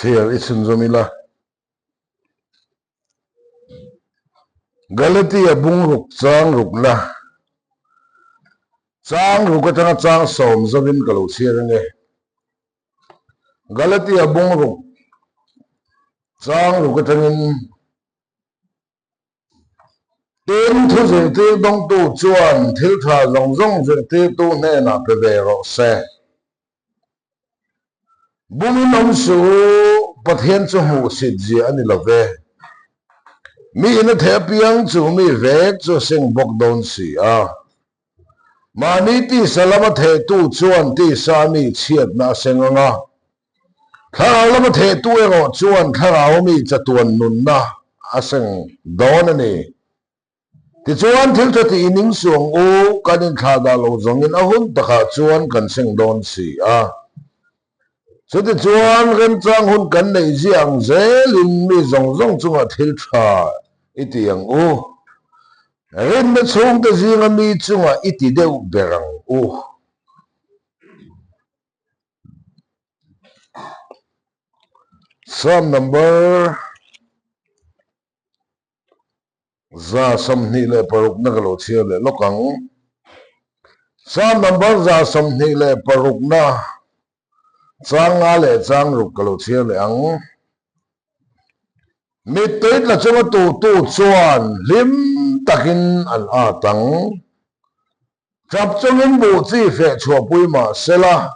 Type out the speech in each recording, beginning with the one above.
Siya isun zomila. Galatia bungruk chang rukla. Chang rukatanga chang som zavin kalau siya nge. Galatia bungruk chang rukatangin tên thu dễ tế đông tu chuan thiếu thả dòng dòng dễ tế tu nè nà bề bề rọ xe. Bùi nông sú bát hiên chú hù xịt dì anh là về. Mi ina thế piang chú mi về chú sinh bốc đôn xì à. Mà ni tì salama thế tu chuan tì sa mi chiết na sinh nga. Thả lama thế tu e ngọ chuan thả áo mi cha tuan nun na a sinh đôn nè. Thì chuan thiếu cho thì nín xuống ô cái nên thà đà lâu dòng in ahun taka chuan cần sinh đôn xì à. Cho thì chuan gần trang hun cần này giang dễ linh mi dòng dòng chung à thiếu thà ít tiếng ô. Gần mà chung ta giang mi chung à ít đều berang ô. Psalm number za sam ni le paruk na galo chia le lokang Psalm number za sam ni le paruk na chang a le chang ruk galo chia le ang mi teit la chama tu chuan lim takin an a tang chap chungin bu chi fe chua pui ma sela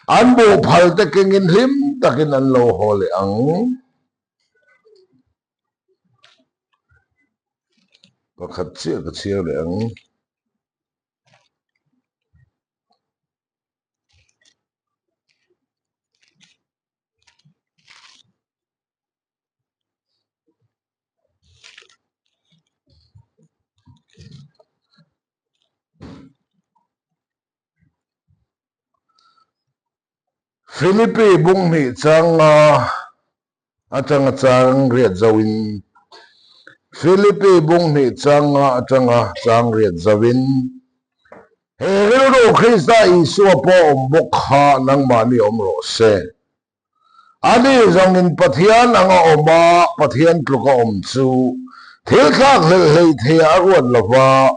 an bu phal te kengin lim takin an lo ho le ang pakhat chia le ang Philippi bung hi chang atang chang riat zawin Philippi bung hi chang chang riat zawin Hero Krista Isu po ombok ha nang mani omro se ani zongin pathian anga oma pathian tluka omchu thil khak hei the arwan lawa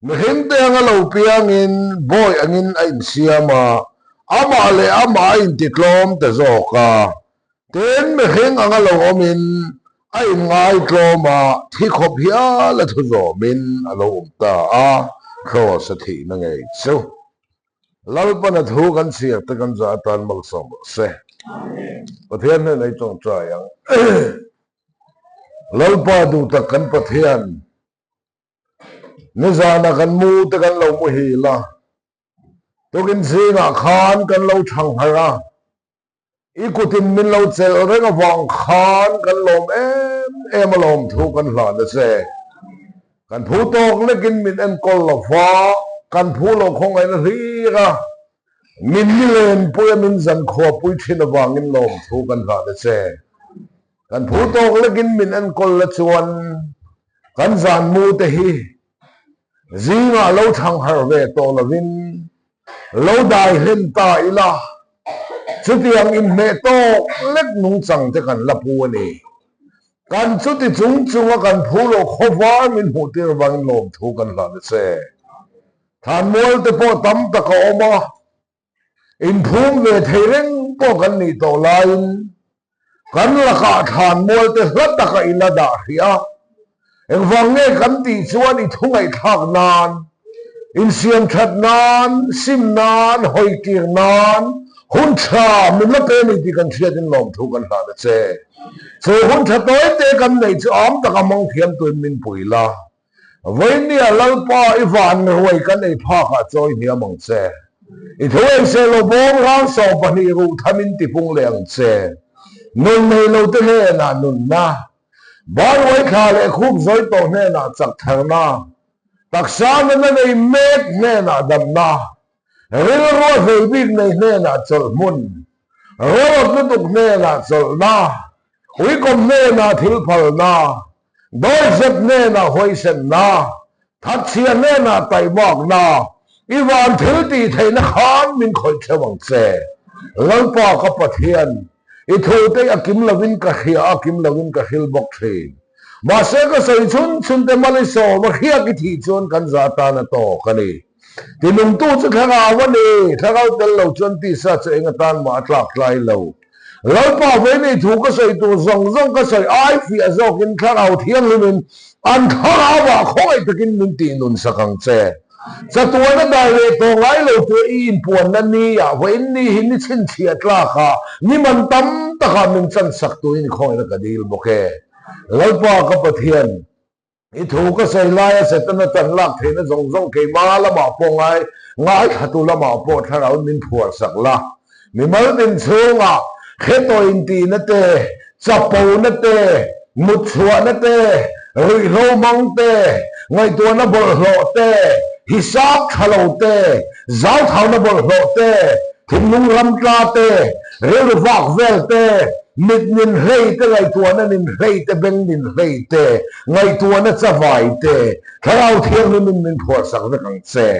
mihim te anga lo piangin boy angin ain siama ama le ama in tiklom te zoka ten mihing anga lo omin ai ngai tloma thi khop hia la thu zo min alo umta a kho sa thi na ngai chu lalpa na thu kan siak te kan za tan mal som se pathian ne nei chong cha yang lalpa du ta kan pathian ni za na kan mu te kan lo mu hi la to kin singa khan kan lo thang hara ikutin min lo chel renga wang khan kan lom em lom thu kan hla na se kan phu tok le kin min em kol lo fa kan phu lo khong ai na ri ga min ni len pu min zan kho pui thin awang in lom thu kan hla na se kan phu tok le kin min em kol la chuan kan zan mu te hi zinga lo thang har ve to lovin lo dai hen ta ila chutiang in me to lek nung chang te kan lapu ani kan chuti chung chunga kan phulo khowar min hu tir wang lom thu kan la se than mol te po tam ta ka oma in phum ve theireng po kan ni to lain kan la ka than mol te hlat ta ka ila da hia eng wang nge kan ti chuan i thungai thak nan in siam that nan sim nan hoi kir nan hun cha min la pe mi ti kan thia din lom thu kan hla se so hun cha toy te kan nei chu am ta ka mong thiam tu min puila voi ni a lalpa i van roi kan ei pha kha choi ni among se i thoi se lo bom ran so pa ni ru thamin ti pung leng se nun nei lo te ne na nun na bar wai kha le khub zoi to ne na chak thar na taksa na nei mek ne na dam na ril ro hei big nei ne na chol mun ro tu tuk ne na chol na ui kom ne na thil phal na doi zet ne na hoi sen na that chia ne na tai bok na iwan thil ti thei na khan min khoi thewang che lalpa ka pathian thu te akim lovin ka khia akim lovin ka hil bok the ma se ka sei chun te mali so ma khia ki thi chon kan za ta na to kani ti lung tu chu thanga wa ni thanga tel lo chon ti sa che nga tan ma tlak lai lo lo pa ve ni thu ka sei tu zong ka sei ai fi a zok in thanga thiang lumin an thanga wa khoi takin min ti nun sakang che sa tuwa na dahil ito ngay lo to iimpuan na niya wa inni hindi sinsiya tlaka ni man tam taka minsan sakto ini ko na kadil boke lalpa kapathian ito ka sa ilaya sa tanatan lak na zong kay malama po ngay hatulama po tharaw min puwar sakla ni malin sunga heto inti na te sapaw na te mutswa na te romang te ngay tuwa na bolho te hisab thalo te zau thau na bol ho te thimnung ram tla te rel vak vel te mit nin rei te ngai tua na nin rei te beng nin rei te ngai tua na chawai te tharau thiang ni min phor sak na kang che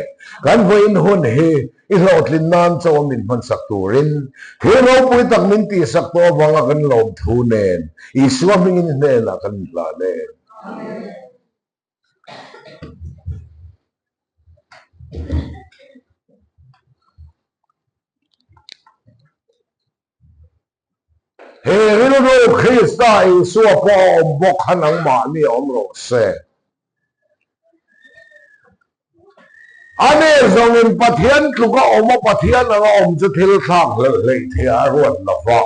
kan voin hun he I lot lin nan chaw min man sak turin he ro pui tak min ti sak to wanga kan lom thu nen I suam min ne la kan la ne he rin ro Krista I suwa po bok hanang ma ni om ro se ane zong in pathian tluka oma pathian anga om chu thil thak le thia ruat la fa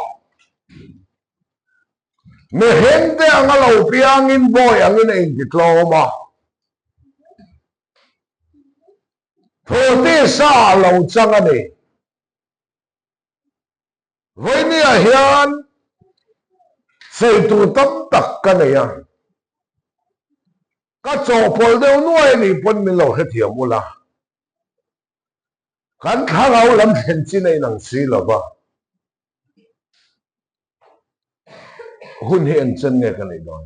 me hente anga lo piang in boy angin in diploma thote sa lo chang ani voi ni a hian sei tu tam tak ka ne ya ka cho pol deu nuai ni pon min lo he thiam ula kan thangau lam then chi nei nang si lo ba hun he an chen nge ka nei don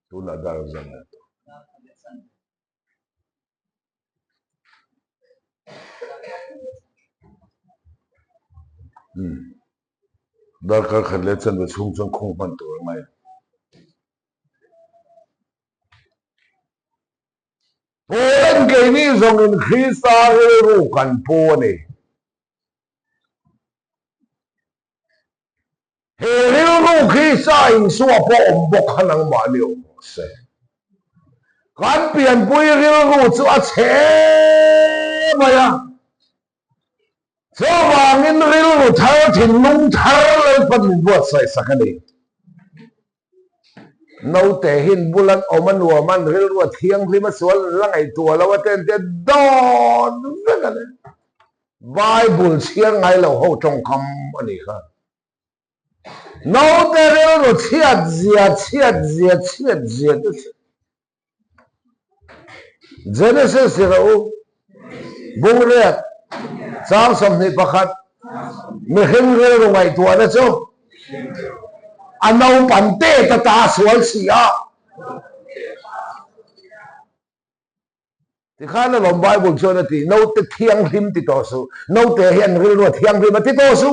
tu la dar zan dar kar khan le chen de chung khong pan tu mai Polen ke ni zong in Krista ru kan po ni he ru Krista in suwa po bok hanang ma ni se kan pian pui ru chu a che maya so wang in ru thar thin nung thar le pan buat sai sakani nâu te hin bulan oman waman ril wa thiang lima sual langai tua lawa ten te don vekale Bible chiang ngai lo ho trong kam ani kha nâu te ril ro chiat zia Genesis ro bung re sang som ni pakhat me hin ril ro ngai tua na chu anau pante ta sual sia ti khana lom Bible chona ti no te thiang him ti to su no te hian ril ro thiang him ti to su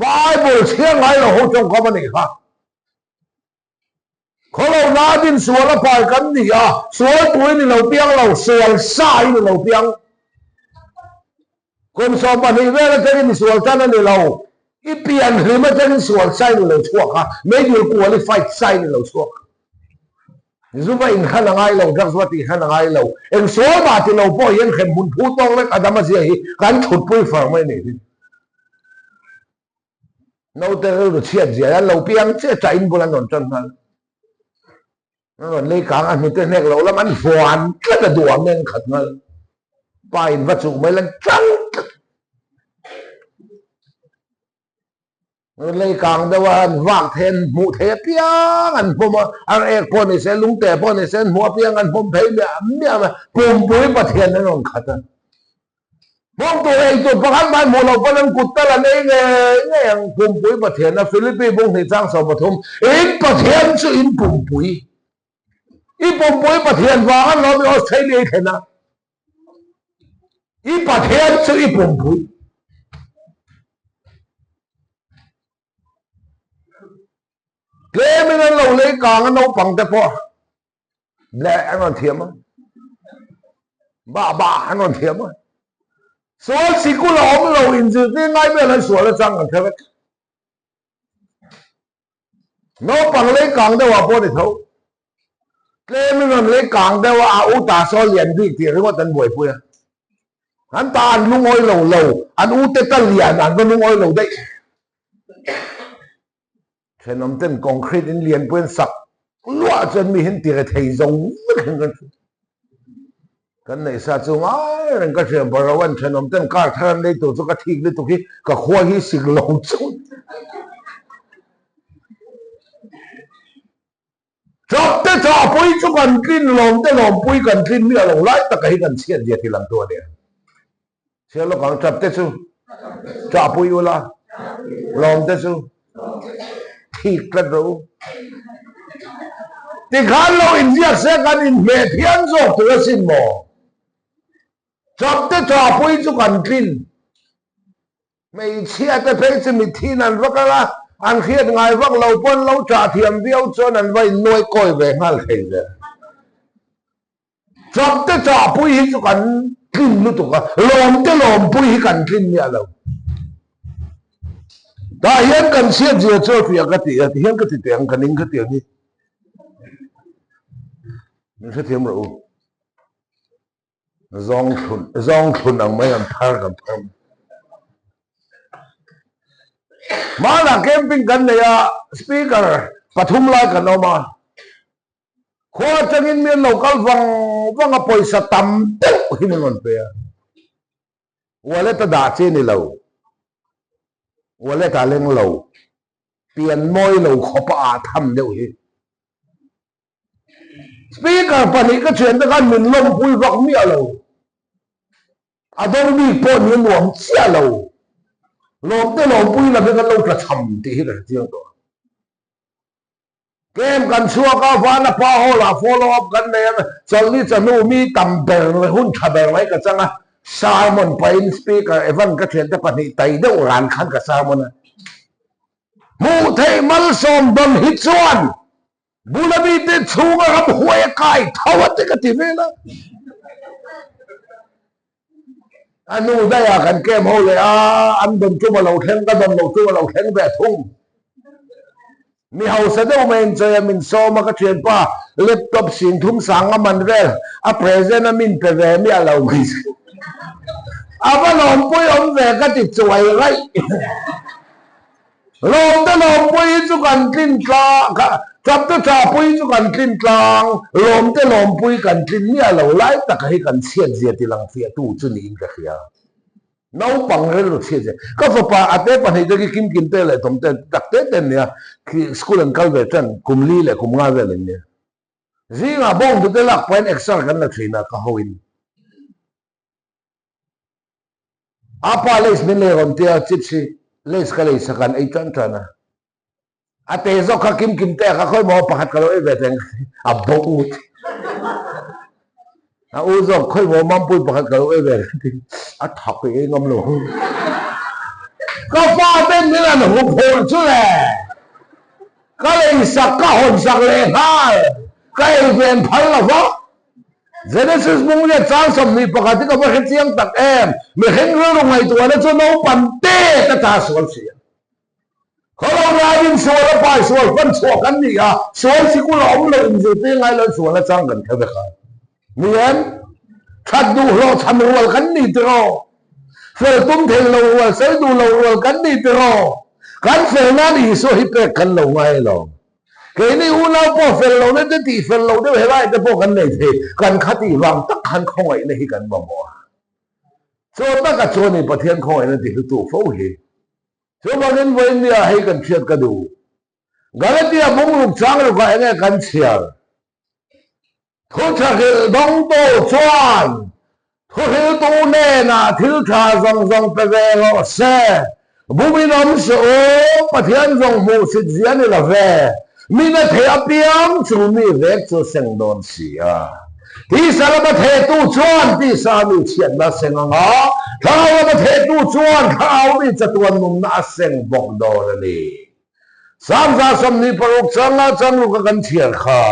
Bible chiang ai lo ho chong ko mani kha kholo na din sual a pai kan ni ya sual tu ni lo piang lo sual sai ni lo piang kon so pa ni vela te ni sual tan ni lo ipian hima ten sual sai lo chuak ha me you qualified sai lo chuak zuba in khana ngai lo dakswati khana ngai lo en so ma ti lo po yen khem bun phu tong le adama sia hi kan thut pui far mai ni no te lo chiat zia lo piang che cha in bulan non chan ha no le kang an te nek lo lam an fuan ka da duam nen khat ngal pa in va chu mai lan chang lấy càng đâu anh vác thêm mũ thế piang anh phom anh ek pon này sẽ lúng tè pon này sẽ mua piang anh phom thấy mẹ mà phom bưởi bát thiên nó không khát anh phom tụi anh tụi bác anh mua lẩu pon anh cút ta là này nghe anh phom bưởi bát thiên là Philippines bông thì trang sầu bát thôm ít bát thiên chứ ít phom bưởi bát thiên vàng anh nói với Australia thế nào ít bát thiên chứ ít phom bưởi mình ăn lâu lấy càng nấu bằng thế po lẹ ăn còn thiếm á bà ăn còn thiếm á số xí cú lỏng lâu in dự thế ngay bây giờ số là chẳng còn thế vậy nấu bằng lấy càng đâu à po để thấu lên mình ăn lấy càng đâu à u ta so liền đi thì cái con buổi vui à anh ta ăn lung oi lâu lâu anh u tê ta liền ăn con lung oi lâu đấy thế nằm trên concrete in liền quên sặc loa chân mi hiện tiền thầy giống cái này sao chung ai人个是不是完全能等搞他那都这个听的都去个花去是老中chọc tới chọc bôi cho gần kinh lòng tới lòng bôi gần kinh miệng lòng lái tất cả gần chuyện gì thì làm tua đấy xem nó còn chọc tới chú chọc bôi là lòng tới chú thiệt là đâu thì khá lâu in giặc sẽ gần in mẹ thiên rồi tôi xin mò chọc tới chọc bôi cho gần kinh mày chia tới phải cho mình thiên ăn vất là anh khiết ngài vắc lâu quân lâu trả thiềm viêu cho nên vậy nuôi coi về ngal thầy rồi chọc tới chọc bôi cho gần kinh lúc đó lòng tới lòng bôi gần kinh nhà lâu ta hiện cần siết gì cho phía cái tiền thì hiện cái tiền cần những cái tiền gì mình sẽ thêm rồi dòng thun ang may ang thar kam tham mà là camping kan này speaker pathum lai kan oma khoa changin miền local vang paisa tam teu hinon pe wala ta da che ni lo wala ta leng lo tiền môi lo khopa tham deu hi speaker pani cái chuyện đó kan min lom pui vak mi alo adong bi po ni nuam chia lo lom te lom pui là cái lo tra cham ti hi la jiang to kem kan chua ka va na pa ho la follow up kan ne chal ni chanu mi tam ber le hun tha ber mai ka changa Simon Pain speaker evan ka chuyện ta pani tai deu ran khan ka Simon mu thei mal som dom hi chuan Bulabi te chunga kam huay kai thawat te ka tivela anu daya kan kem ho le an dom chuma lo theng ka dom lo chuma lo theng be thung mi hau sa do men chơi min so ma ka chen pa laptop sin thum sang a man vel a present a min pe ve mi a lo mi aba lom pui om ve ka ti chuai rai lom te lom pui chu kan tin tla chọc tới chọc bôi cho cần kinh trang lom tới lom bôi cần kinh nia lâu lại ta cái cần xiên diệt thì lăng phía tu chân in cái kia nấu bằng cái đồ xiên diệt các phụ pa ở đây phần này cái kim kim tê lại tổng tê đặc tê tên nè khi school and college chân cùng li lại cùng ngay về lên nè gì mà bông tụi tê lạc quen extra cái là chuyện là cái hoin apa les mình lấy còn tia chít xí les cái lấy sắc ăn ấy chân chân à ate zo ka kim kim te ka khoi mo pakhat ka lo e ve teng a bo ut a u zo khoi mo mam pui pakhat ka lo e ve a thak e ngam lo ka fa ten ni la no phol chu le ka le sak ka hon sak le ha ka e ven phal la va Genesis mong le chang som ni pakhat ka ba khet chiang tak em me hen ro ngai tu na chu no pan te ta ta sol si kalau rajin suara pai suara kan suara kan ni ya suara si kula om lo in jete ngai lo suara chang kan thebe ka nian thad du lo tham rual kan ni tro fel tum thel lo rual sai du lo rual kan ni tro kan fel na ni so hi pe kan lo ngai lo ke ni u lo po fel lo ne te ti fel lo de he lai te po kan nei the kan khati wang tak han khoi ne hi kan bo mo so ta ka cho ni pathian khoi ne ti tu fo hi so bagin voin dia hay kan chiat ka du galatia mong luk chang lo ka enge kan chiar tho cha ke dong to chuan tho he tu ne na thil tha zong zong pe ve lo se bu mi nom so pathian zong mu sit zian la ve mi na the apiam chu mi vek chu seng don si a ti sala ba the tu chuan ti sa mi chiat na seng nga thao ba the tu chuan thao mi chatuan num na seng bok do ni sam za som ni paruk changa chang lu ka kan thiar kha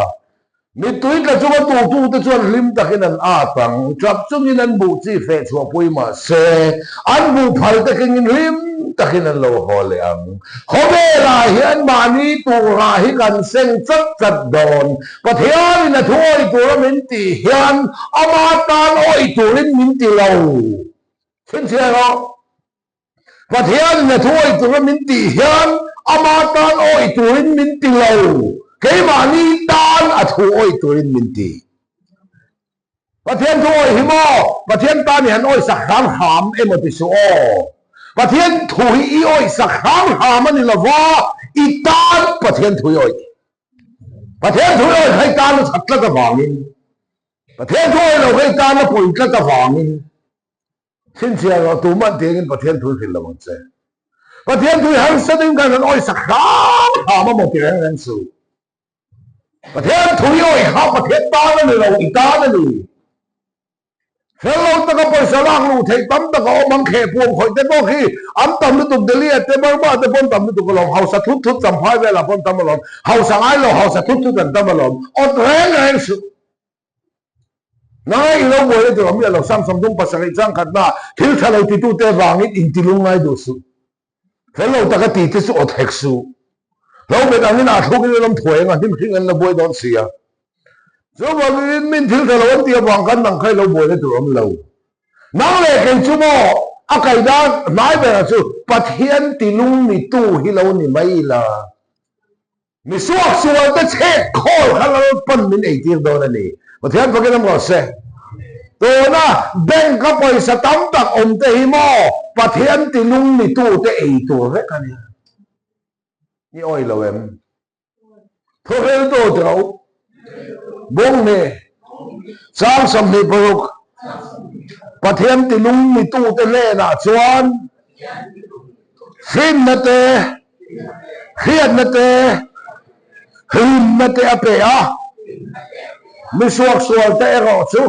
mi tui ka chu tu te chuan lim takin an a tang chap chungin an bu chi fe chua pui ma se an bu phal takin lim takin an lo hole ang hobe la hian mani tu ra hi kan seng chat chat don pathian na thoi tu min ti hian ama tan oi tu rin min ti lo chen sia ro pathian na thoi tu min ti hian ama tan oi tu rin min ti lo cái mà ni tan à thu oi turin minti và thiên thu oi himo và thiên tan hiền oi sắc khám hàm em một số và thiên thu hi oi sắc khám hàm anh là va i tan và thiên thu oi hay tan nó thật là cái vàng và thiên thu oi là hay tan nó bồi cái vàng xin chào là tụi mình tiếng và thiên thu thì là một thế và thiên thu hàng sẽ đến cái oi sắc khám hàm một tiếng anh sựประเทศถุยอ้อยเขาประเทศตานั่นเลยเราอีตานั่นเลยเฮ้ยเราตะก็ไปสลางลูกเทตั้มตะก็มังเขพวงคอยแต่บอกที่อันตั้มนี่ตุกเดลียแต่บ้าแต่ปนตั้มนี่ตุกลมเฮาสะทุดจำพายเวลาปนตั้มมาลมเฮาสังไอ้เราเฮาสะทุดกันตั้มมาลมอดแรงสุดนายเราบวยตัวเราซ้ำตุ้งภาษาอีจังกันนะที่ถ้าเราติดตัวเตะวางนี่อินทิลุงไงดูสุเฮ้ยเราตะก็ติดที่สุดอดเฮกสุเราเป็นอันนี้น่าทุกข์นี่เราถอยกันที่ทิ้งกันเราบวยโดนเสียส่วนวันนี้มินทิ้งเราวันเดียววางกันนั่งใครเราบวยได้ตัวเรานั่งเลยกันชั่วโมงอาไก่ด้านนายแบบนั้นปัทเทียนติลุงนี่ตู้ที่เรานี่ไม่ละมีสวกสวยแต่เช็คโคตรข้างเราปั้นมินไอเดียโดนนี่ปัทเทียนพวกนั้นก็เสียตัวน่ะแบ่งกับไปสตัมตักอมเตหิโมปัทเทียนติลุงนี่ตู้แต่ไอตัวเล็กกันนี่นี่อ้อยเราเองพวกเราโตเจ้าบุ้งเนี่ยสร้างสำนึกปลุกประเทศที่ลุงมีตู้เตเล่น่ะชวนฟินนะเตะเครียดนะเตะหืมนะเตะเปะอ่ะมีสวกสวกเตะรอชู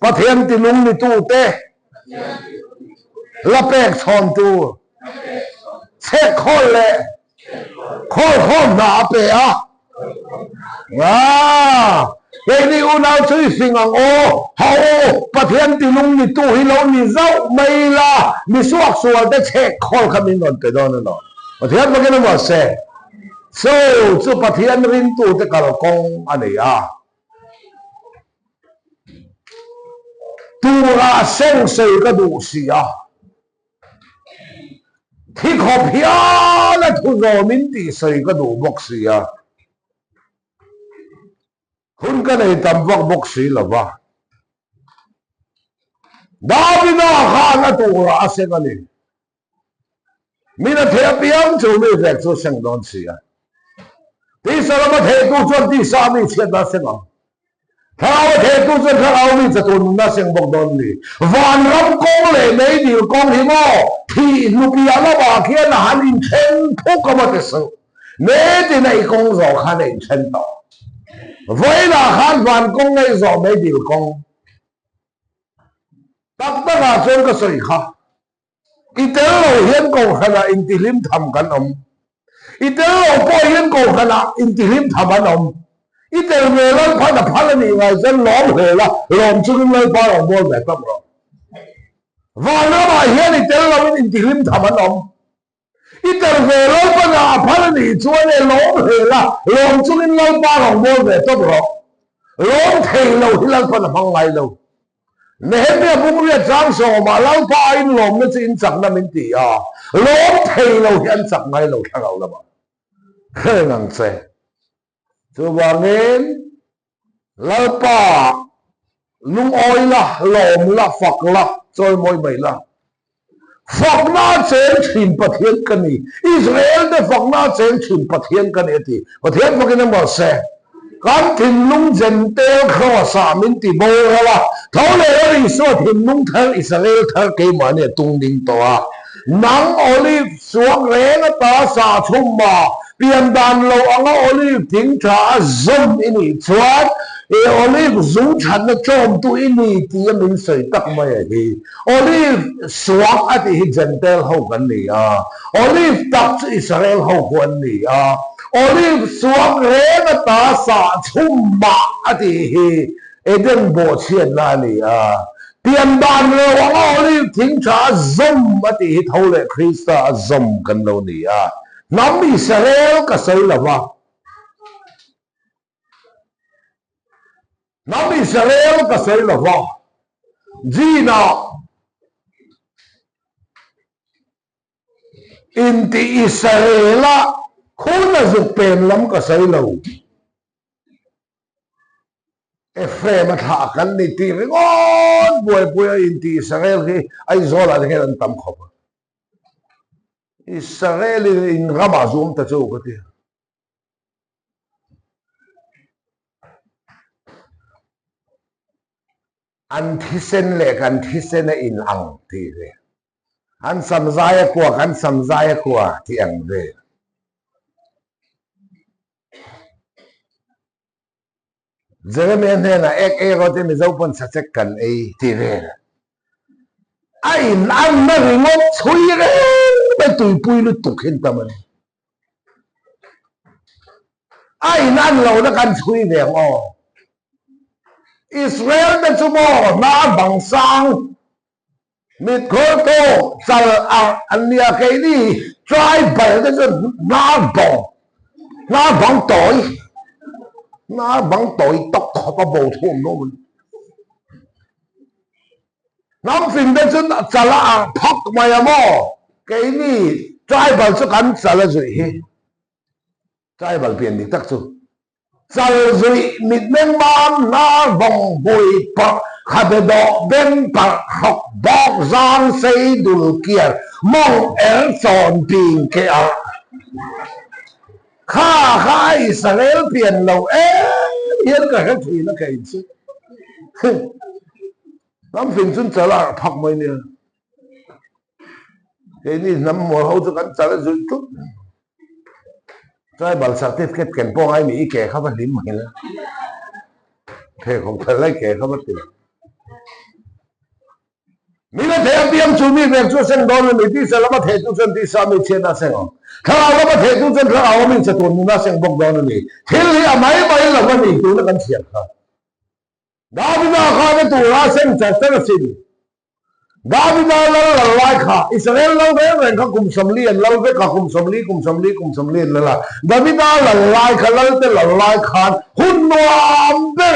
ประเทศที่ลุงมีตู้เตะละเปกชอนตู้เช็คคนเลยคนหนาเปะเฮ้ยนี่อุณาช่วยสิ่งโอ้เฮาประเทศที่ลุงนี่ตู้ให้เรานี่เจ้าไม่ละมีสวกสวกแต่เช็คคนขมิ้นนนแต่โดนนั่นประเทศเมื่อกี้นั่นว่าเซ่สู้ประเทศรินตู้แต่กระกงอันนี้ตัวเส้นเสือกระดูเสียที่ขอบเพียและทุกโรมินตีใส่กระดูบกเสียคุณก็ได้ทำบกเสียหรือวะดาวินาข้านะตัวอาเซกันนี่มีนาเทียบเพียงจูไม่แรกจูเสียงโดนเสียที่สารมาเทตุจนที่สามีเสียดาเสียงถ้าเอาเทตุจนถ้าเอานี่จะตุนน่าเสียงบกโดนนี่วันรับกงเลยในดีกงหิมอที่ลูกยาละบาเขียนหันอินเชนทุกข์มาที่สุดเมื่อที่ในกงรอขันอินเชนต่อเวลาขันวันกงในรอไม่ดีกงตักตั้งอาจนก็สวยค่ะอีเตอร์เราเห็นกงขณะอินทิลิมทำกันอีเตอร์เราปล่อยเห็นกงขณะอินทิลิมทำกันอีเตอร์เวลาพันนี่ไงจะล้อมเหรอล้อมชุดเลยพอเราบอกแบบนั้นวันนั้นมาเห็นอีเตอร์เราอินทิลิมทำกันอีเตอร์เวลาพันนี่ช่วยล้อมเหรอล้อมชุดเลยพอเราบอกแบบนั้นล้อมเทเราที่เราพันพังไงเราเนี่ยเนี่ยพวกเราจ้างส่งมาแล้วพออินล้อมนั่นจะอินจักนั่นมินตีล้อมเทเราที่อินจักไงเราทั้งเราละบ้างเฮ้ยนั่งเซ่ตัวบางเงินแล้วป้าลุงอ้อยละหลอมละฝักละจอยมวยไม่ละฝักหน้าเจนถิ่นประเทศกันนี่อิสราเอลได้ฝักหน้าเจนถิ่นประเทศกันเอติประเทศพวกนั้นบอกเซ่การถิ่นลุงเจนเตลเขาว่าสามินติโบเขาว่าเขาเลยรีสอร์ทถิ่นลุงเธออิสราเอลเธอเกี่ยมาเนี่ยตุงดิงตัวนังโอลิฟสวงเรนตาสาชุมมา pian dan lo anga olive thing tha zom ini chuan olive zu than na chom tu ini ti min sei tak mai hi olive swak ati hi gentle ho kan ni a olive tak Israel ho kan ni a olive swak re na ta sa chum ma ati hi eden bo chian na ni a pian dan lo anga olive thing tha zom ati hi thole Krista zom kan lo ni a nam Israel ka sei lawa nam Israel ka sei lawa Gina inti Israela khuna zu pen lam ka sei lo Efrem tha kan ni ti ngon boy inti Israel hi ai zola de han tam khop Israel in Ramazum ta chu ka ti an thisen le kan thisen in ang ti re an samzaya kwa ti ang ve Jeremiah ne na ek rote mi zo pon sa chek kan ei ti re ai an na ringot chui re be tui pui lu tuk hin taman ai nan lo na kan chui ve o Israel na sumo na bangsang mit ko to sal an nia kay ni tribal na sun na bang toy tok pa bo thum no nam fin na sun sala phak maya mo kay ni tribal su kan sala zui hi tribal pian ni tak su sal zui mit meng man na bong bui pa khade do ben pa hok bok zang sei dul kier mong son ping ke a kha Israel pian lo hiền cả các thủy nó kể chứ nam fin sun sala phak mai ni cái ni nam mo ho chu kan sala zui tu tribal certificate ken po ai mi ke kha ba lim mai la thế không phải lấy kẻ không mất tiền mi na thế biam chu mi về chu sen don mi ti sa lama the chu sen ti sa mi chen na sen tha lama the chu sen tha aw mi sa ton na sen bok don mi thil hi amai mai la wa ni tu na kan sian kha Davida kha ne tu ra sen cha sen sin Davida la lai kha Israel lo ve ren kha kum samli an lo ve kha kum samli la Davida la lai kha la te la lai khan hun nuam de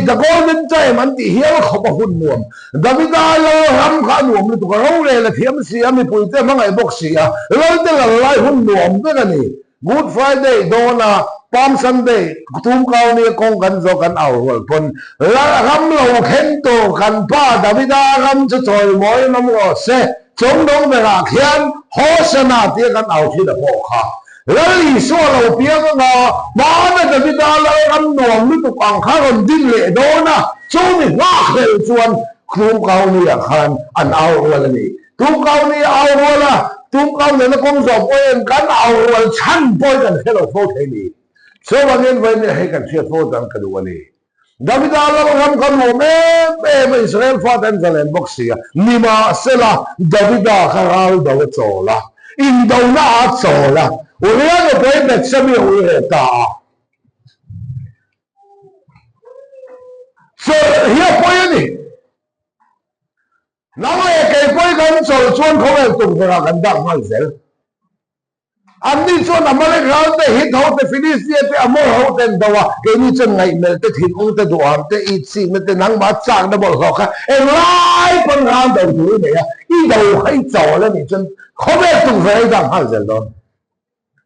the golden time an ti hial kho pa hun nuam Davida lo ram kha nuam lu tu ka ro le la thiam sia mi pui te mangai bok sia lo te la lai hun nuam de ni Good Friday dona Palm Sunday tum kau ni kong kan zo kan au hol pon la ram lo khen to kan pa Davida ram chu choi moi nam ngo se chong dong be ra khian hosana ti kan au thi da po kha la li so lo piang nga ma na Davida la ram nuam lu tu ang kha ron din le dona chu ni nga khel chuan tum kau ni khan an au hol ni tum kau ni au hola tum kau ni na kong zo poen kan au hol chan poi kan hello pho thei ni so again when he can see for them can do any Davida la ram kan mo me Israel fa dan zalen boxia nima sela Davida kharal da chola in do na chola uriya no poi bet sabi uriya ta so here poi ni nama ke poi kan chol chon khome tum ra kan da mal zel Ani chon amale ground te hit ho te finish ye te amor ho ten dawa ke ni chon ngai mel te thin ung te duam te it si me te nang ma chang da bol ho kha e lai pon ran da du ne ya I do hai chaw le ni chon khome tu ve da ha zel do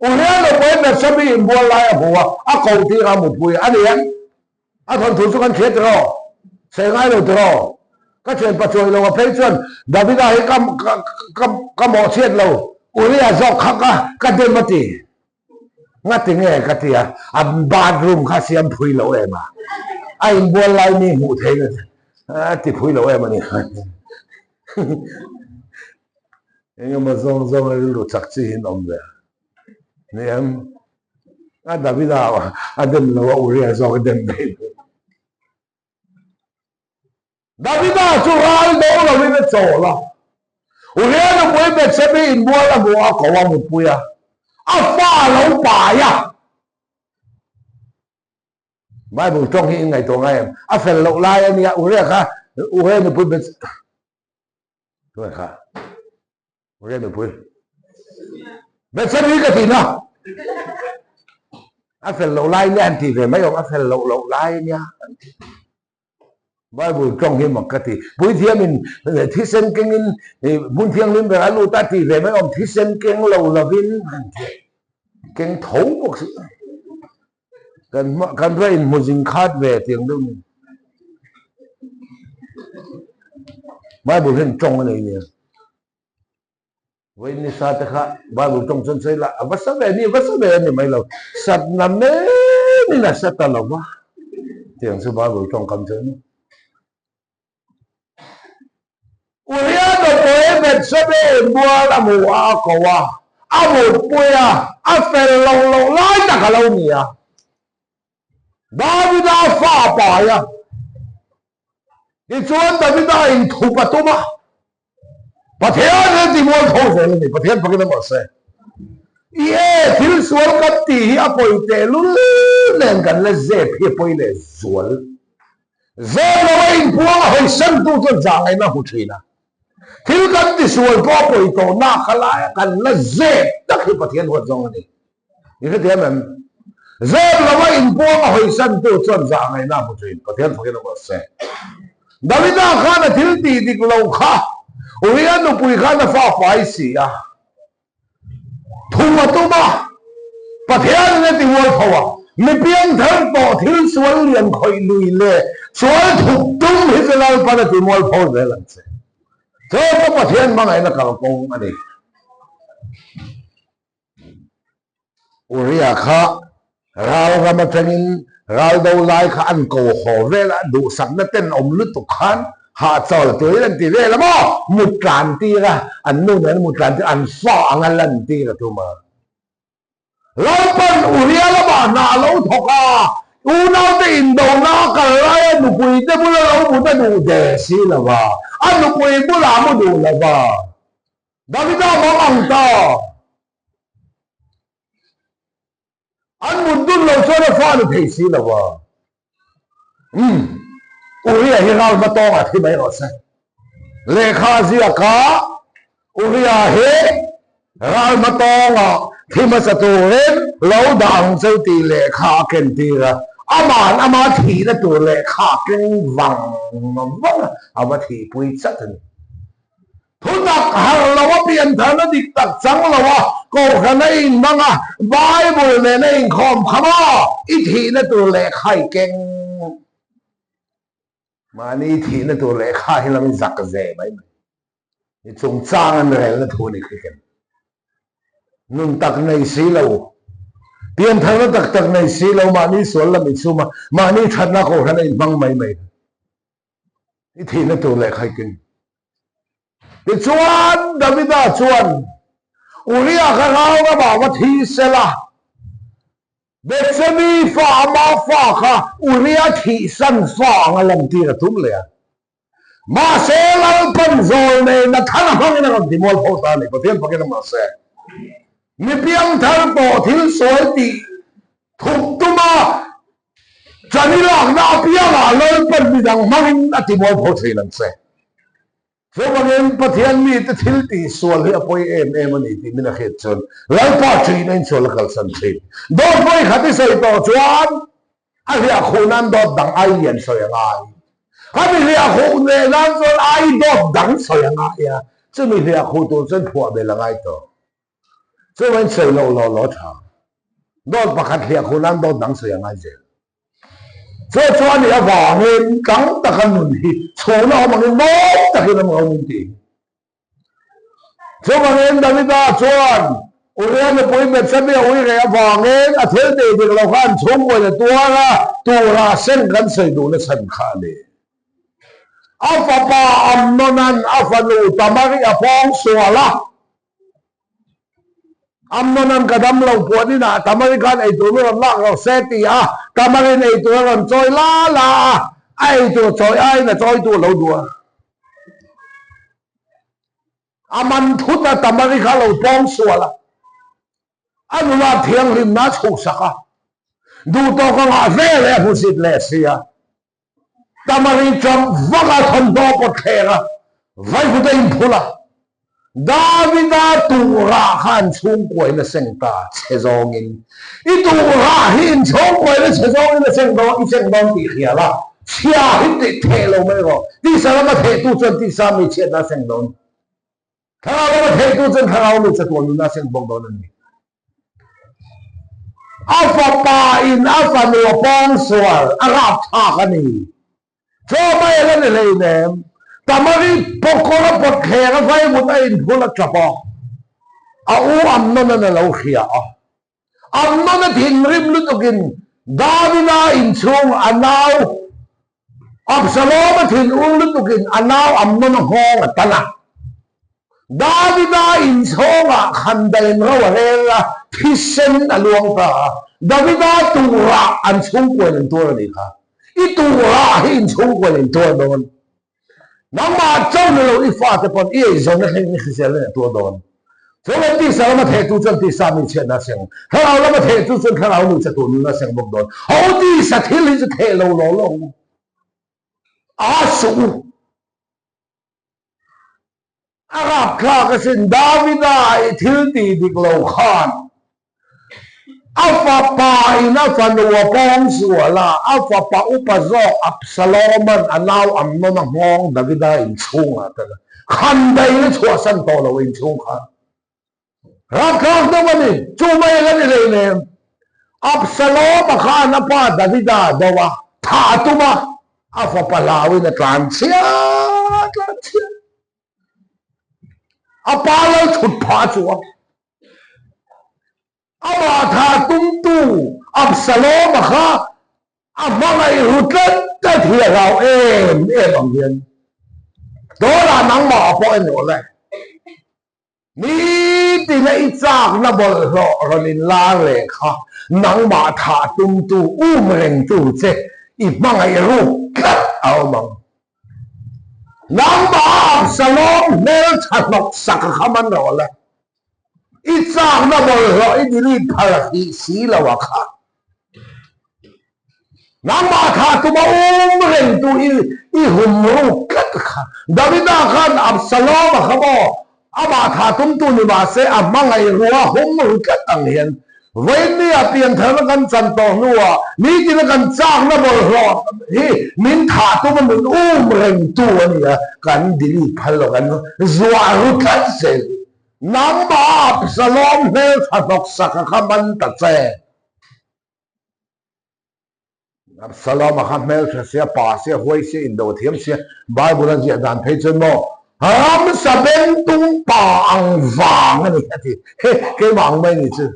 o le lo poi me sabi in bo lai a bo a ko ti ga mu pui ani ya a thon thu su kan khet ro se ngai lo tro ka chen pa choi lo pe chon Davida hi kam mo chet lo Uriya zok khaka kademati ngati nge katia a bathroom kha siam phui lo ema ai bol lai ni mu the na ti phui lo ema ni engam zong lu chak chi hin om de niam David adem lo Uriah zo adem dei David chu ral do lo vi cho la Uriah no poi be se be in bola bo ko wa mu puya a fa lo pa ya Bible trong hi ngai to ngai a fel lo lai ani Uriah kha Uriah no poi be thôi kha Uriah no poi be se ni ka ti na a fel lo lai ni anti ve mai ông a fel lo lai nha Bible trong hi mặc cái buổi thiêm mình thí sinh kinh in buổi thiêm lên về alu ta thì về mấy ông thí sinh kinh lâu là vin kinh thấu một sự cần phải một dính khát về tiếng đâu Bible hình trong cái này nè với ni sa ta khá Bible trong chân xây là vắt sát về ni mấy lâu sát nằm nè ni là sát ta lâu quá tiếng số Bible trong cầm chân Uriah no poi bet sabe bua la mua ko wa a mo puya a fel lo lai ta ka lo ni ya David a fa pa ya ni chuan David a in thu pa tu ma pathian ne ti mo tho se ni pathian pa ke ma se ye thil sual ka ti hi a poi te lu len kan le ze phi poi le sual ze lo in puang hoi san tu cho jang ai na hu thina Thiếu cần thì xuôi có bồi tổ na khá lại cần là dễ tất khi bà thiên hoạt dòng này như thế thế mà dễ là mấy in buông hồi sân tôi chọn dạng này nào một chuyện bà thiên phải nó sẽ David na khá là thiếu tì thì lâu khá Uriah nó bùi khá là phá phải xì à thu mà tu mà bà thiên nó thì vô thầu à mình biếng thân tổ thiếu xuôi liền khỏi lùi lệ xuôi thục tung hết ra là bà thì môi phô về lần sẽ so có một thiên bằng ấy là cả công anh đi Uriah kha rau ra mà thành rau đâu lại kha ăn cầu hồ về là đủ sẵn nó tên ông lướt tục khán hạ cho là tới lần tí về là mà một tràn tí ra ănนู่นmột tràn tí ăn phở ăn lần tí là thôi mà lâu bên Uriah là mà nà lâu thọc à u nào tiền đồ nào cả lại đủ quỳ thế bữa lâu bữa ta đủ để xí là bà anh đủ quỳ bữa làm mới đủ là bà David mà ăn to anh muốn đun lâu cho nó pha được thấy xí là bà Uriah hiện nay mà to à thì mấy nó sẽ lệ khá gì cả Uriah hết ra mà to à thì mà sẽ tổ lên lâu đằng sau tỷ lệ khá kênh tỷ ra ama thì là tổ lệ khá kênh vàng vâng ama thì bùi chất hình thu nạc hàng là quá biên thân nó đi tạc trắng là quá cổ khả này vâng à Bible này này khom khá mà ít thì là tổ lệ khai kênh mà ní thì là tổ lệ khai là mình giặc dễ mấy mày chúng trang anh này là thu này kênh nung tak này xí lâu tiền thằng nó tak này xí lâu mà ní số là mình số mà ní thật là khổ này văng mày thì nó tổ lệ khai kinh thì chuan David chuan Uriah khá ngao nó bảo mà thi sẽ là Bethsemi pha ma pha khá Uriah thị sân pha ngà làm tì là thúng lệ mà sẽ là phần rồi này là khá là không cái nào thì mua phô ta này có thiên phải cái nào mà sẽ mi biang thang tổ thiếu soi thì thục tu ma chani lạc na biang à lớn phần bị đằng mang à thì mọi phổ thầy lần xe số mà nên bắt thiên mi thì thiếu thì soi thì apoi em anh thì mình là hết chân lại phát triển nên soi là cần sân thầy đôi khi khát thì soi tổ chuan anh là khôn nan đọt đằng ai liền soi ngay khát thì là khôn nan soi ai đọt đằng soi ngay à chứ mình là khôn tổ chân phù về là ngay tổ so when say lo cha do pakhat hia khunan do dang se ngai je so chuan ni awa hen kang ta kan nun hi chona mang mo ta hin mo mun ti so mang David chuan Uriah ne poi met sabe Uriah awa ngen a thel de de lo khan chong ko le tu ra sen kan sei du le san kha le afa pa amnonan afa nu tamari apong suala อัมโนนันกระดำเราปวดนี่นะตามาริกันไอตัวนู้นลากเราเซตีอ่ะตามารินไอตัวนั้นจอยลาไอตัวจอยไอน่ะจอยตัวเราดัวอามันทุตตามาริกันเราป้องสัวละอันว่าเทียงริมน้าฉุกสักดูตัวก็งาเวเลยผู้สิทธิ์เลเซียตามาริจอมวักทันโดปดเทระไว้ผู้ใดอินพุละดาวิดาตูราขันชุ่งกวยในเส้นตาเชจงอินอีตูราหินชุ่งกวยในเชจงอินในเส้นตาอีเส้นตาตีเขียละเชียหินติเทลงไม่รอที่สารมาเทตุจนที่สามีเชียนาเส้นตาถ้าเรามาเทตุจนถ้าเราไม่จะตัวนู้นนาเส้นบงตอนนี้อัลฟาปาอินอัลฟาโนปองสวรอาราบทากันนี่ชอบไม่เล่นเลยเนี่ยตามารีปกครองปกแขกไฟมุดไอ้พุลจับเอาอัมนั่นน่ะเราเขียอัมนั่นทิ้งริมลุตกินดาวินาอินช่วงอันนาวอับสโลมทิ้งลุตกินอันนาวอัมนั่นห้องตันดาวินาอินช่วงขันเดินเราเรื่องพิเศษอลวงตาดาวินาตูระอันช่วงกวนตัวนี้ค่ะอีตูระหินช่วงกวนตัวโดนน้ำมาเจ้าเนี่ยเราอีฟ้าจะปนอีจงเนี่ยนี่คือเสียเลยตัวโดนส่วนที่สามมาเทตุจนที่สามีเช่นนั้นเสียงถ้าเราแล้วมาเทตุจนถ้าเราหนุจะตัวนู้นเสียงบอกโดนเอาที่สัตว์ที่ลิจะเทเราลงอาสูอาราบข้าก็สินดาวิดาที่ดีดิกเราขานอัลฟาปาอินาฟันวัวปองสัวละอัลฟาปาอุปโซอับสโลมันอันนาวอัมโนนังฮองดาวิดาอินชุงอ่ะแต่ขันใดนี่ชัวสันโตเราอินชุงค่ะรักข้างตัวนี้จูไม่กันเลยเนี่ยอับสโลมข้านับว่าดาวิดาดว่าท่าตุมาอัลฟาปาลาวินตรานเชียอัปาเราฉุดผาชัวอามาธาตุ้มตู้อับสโลมข้าอามาไงรุดเล่นจะเที่ยวเราบางเดือนโดรานังมาพอเอ็นหมดเลยนี่ที่ในจากนับบอลรนินลาเลยค่ะนังมาธาตุ้มตู้เริงตู้เจอีมาไงรูกัดเอามังนังมาอับสโลมเนื้อฉันบอกสักคำมันหรอเลยอีจากนับบอลอีดีรีพาราฮีสีละวะค่ะน้ำมาธาตุมาเร่งตัวอีหุ่มรูกัดค่ะดาวิดาขันอับสโลมเขาบอกอามาธาตุมตัวนี้มาเสียอับมังไงรัวหุ่มรูกัดต่างเหียนเว้นนี่เปลี่ยนเธอแล้วกันจันทร์นัวนี่ที่แล้วกันจากนับบอลฮีมินธาตุมันเร่งตัวนี่กันดีรีพารากันจวารุกัดเสียน้ำมาอับสโลมเนื้อถัดออกสักคำมันตัดเสียอับสโลมข้าเมลเสียป่าเสียห้วยเสียอินโดเทียมเสียไบเบิลเสียดันเพจโนฮามสเบนตุงป่าอังวางนี่ที่เฮ้เกี่ยวกับไม่นี่จื้อ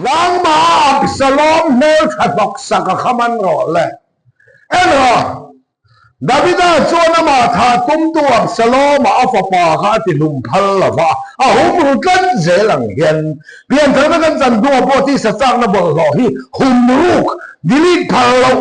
น้ำมาอับสโลมเนื้อถัดออกสักคำมันรอเลยเอ็นรอดาวิดาชวนมาธาตุ้มตัวสโลมาอัฟปาข้าติลุมพัลละวะหุ่มรุกันเจลังเห็นเปลี่ยนเธอกันจันตัวพอที่สัจจังนับหล่อฮีหุ่มรุกดิลิพัลละ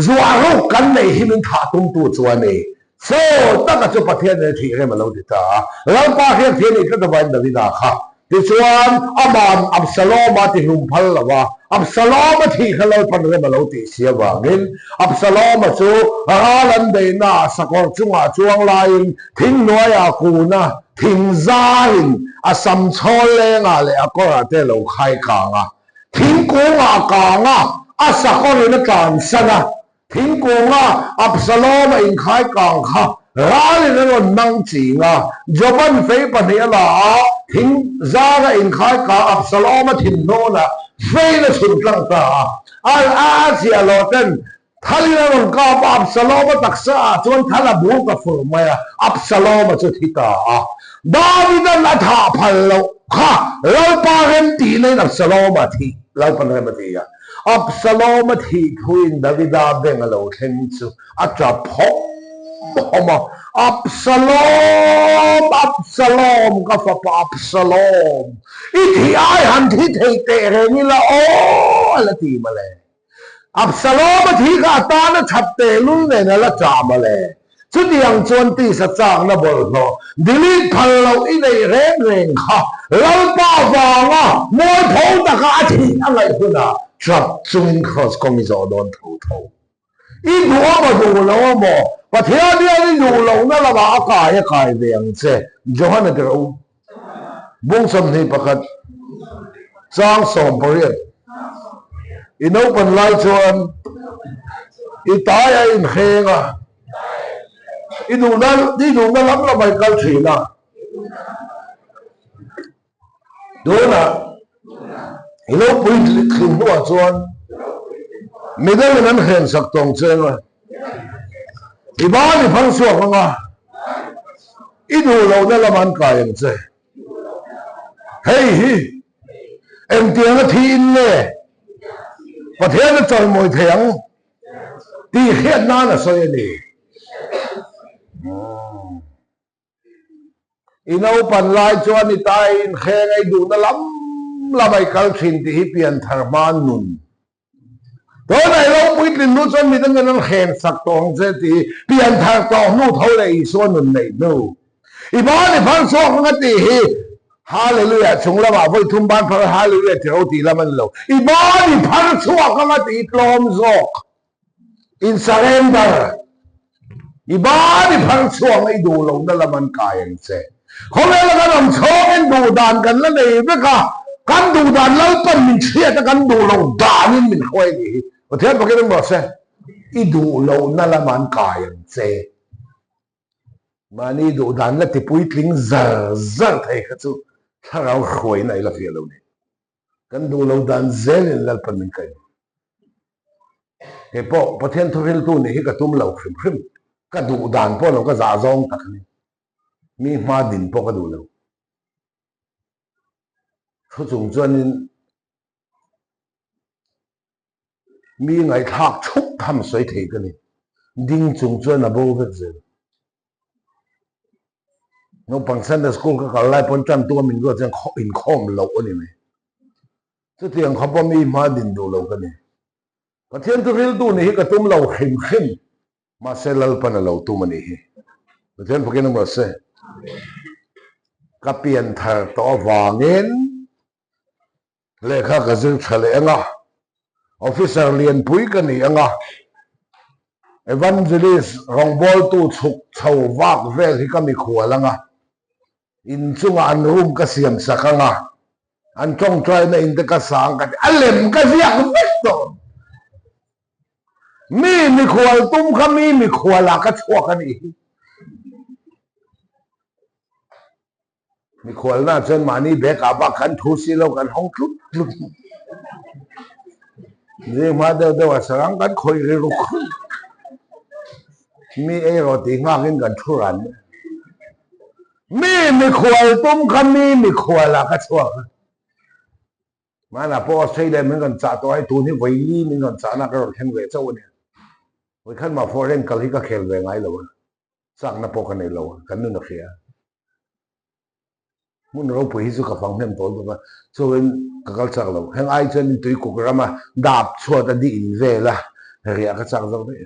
จวารุกันในหิมินธาตุ้มตัวชวนนี่โซ่ตั้งแต่จุดประเทศในที่ให้มาเราติดตาแล้วป้าเฮียนที่นี่ก็จะวันดาวิดาค่ะที่ชวนอามันอับสโลมาติลุมพัลละวะอับสโลมาที่เขาเราพันเรื่องมาเราติเสียบางนินอับสโลมาจูอาลันเดน่าสกอร์จุงอาจวงลายทิ้งน้อยอากูนะทิ้งใจอาสัมชอลเลงอะไรก็อาเตเราใครกางทิ้งกูงากางอาสกอร์ในการสนะทิ้งกูงอับสโลมาอินใครกางค่ะร้านนี้เรานั่งจีจบันเฟย์ปนิยละทิ้งซาgaอินใครกางอับสโลมาทิ้งโน่นะเฟย์ละสุดลังตาอาเซียโลเทนทัลเลนกับอับสโลมาตักษาจนทัลบูกับฟูมายอับสโลมาจุดที่ตาดาวิดนัทาพัลโลค่ะเราปาเรนตีในอับสโลมาทีเราปนเรมาทีอับสโลมาทีคุยดาวิดาเบงเราเห็นจูอาจจะพง homa Absalom ka fa pa Absalom ithi ai han thi thei te re ni la o ala ti male Absalom thi ka ta na chap te lul ne na la cha male chút yang chuan ti sa chang na bol no delete phal lo i nei reng reng kha lo pa wanga moi tho ta ka thi angai huna chap chung cross kong i zo don tho tho i nuwa ma du lo mo pa thia dia ni du lo na la ba ka ya kai veng che johan de ro bung sam ni pakhat chang som poriat in open light chuan i ta ya in khenga đi đủ nó lắm là mày cao thủy nào đúng là lúc bụi khinh nó chuan mình đang năn hẹn sắc tông chơi mà thì ba thì phăng xuống không à ít đủ lâu nó làm ăn cài em chơi hey em tiếng nó thiên nè và thế nó trời mồi thèng thì hiện na là soi đi in open light chuan ni tai in khe ngai du na lam la mai kal thin ti pian tharman nun to nai lo puit lin nu chuan mi dang nan khen sak tong che ti pian thar tong nu tho le i so nun nei no i ba ni phang so nga ti hi hallelujah chung la ba voi thum ban phar hallelujah ti ro ti la man lo i ba ni phang so nga ti tlom zok in surrender i ba ni phang so ngai du lo na la man kai ang che hôm nay là cái làm chó cái đồ đàn cần là để với cả cái đồ đàn lâu tuần mình chia cho cái đồ lâu đàn nên mình khoe gì và thế mà cái đó bảo sao ít đồ lâu nó là màn cài chế mà đi đồ đàn là thì bụi tính giờ giờ thấy cái chú thằng nào khoe này là phía lâu này cái đồ lâu đàn dễ nên là phần mình cái cái bộ thiên thu phiên tu này cái tôm lâu phim phim cái đồ đàn bộ nó cái giả dong tất này mi ma din po ka du lo thu chung chuan mi ngai thak thuk tham soi thei ka ni ding chung chuan a bo vek zen no pangsan da school ka kal lai pon chan tu min go chen in khom lo ani me chu tiang khapa mi ma din du lo ka ni pathian tu ril tu ni ka tum lo khim khim ma selal pan lo tu mani hi pathian pakin ma se kapian thar to wangin lekha ka zil thale anga officer lian pui ka ni anga evangelist rongbol tu chuk chau wak vel hi kami khualanga in chunga an room ka siam sakanga an chong try na in ka sang ka alem ka ziak vek to mi khual tum khami mi khuala ka chua ka ni mi khual na chen mani be ka ba kan thu si lo kan hong tlut tlut ni ma de wa sarang kan khoi ri ru mi e ro ti nga ngin kan thu ran mi khual tum khami mi khuala ka chua ma na po sei de min kan cha to ai tu ni voi li min kan cha na ka ro khen ve chau ni voi khan ma foreign kal hi ka khel ve ngai lo sak na po kan nei lo kan nu na khia muốn nấu bưởi giúp các phòng thêm tối mà cho nên các cái chắc lâu hàng ai chân tới cuộc ra mà đạp chua ta đi về là rẻ cái chắc đâu đấy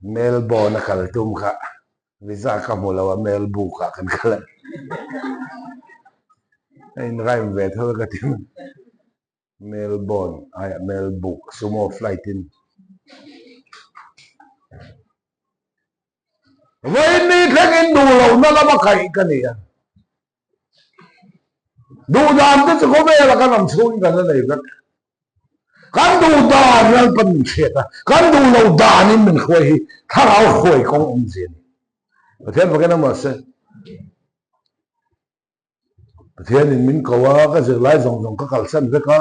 Melbourne na kaltum ka visa ka mo lawa Melbourne ka kan kala ay nakaim về thôi cái tim Melbourne ay Melbourne sumo flight in vậy ni thằng đủ lâu nó làm cái này à đủ đàn tức có vẻ là cái làm xui cái này vậy cái đủ đàn là phần chết à cái đủ lâu đàn nên mình khui thằng áo khui không ông gì thế mà cái nó mà sẽ thế nên mình có cái gì lại dùng cái calcium với cái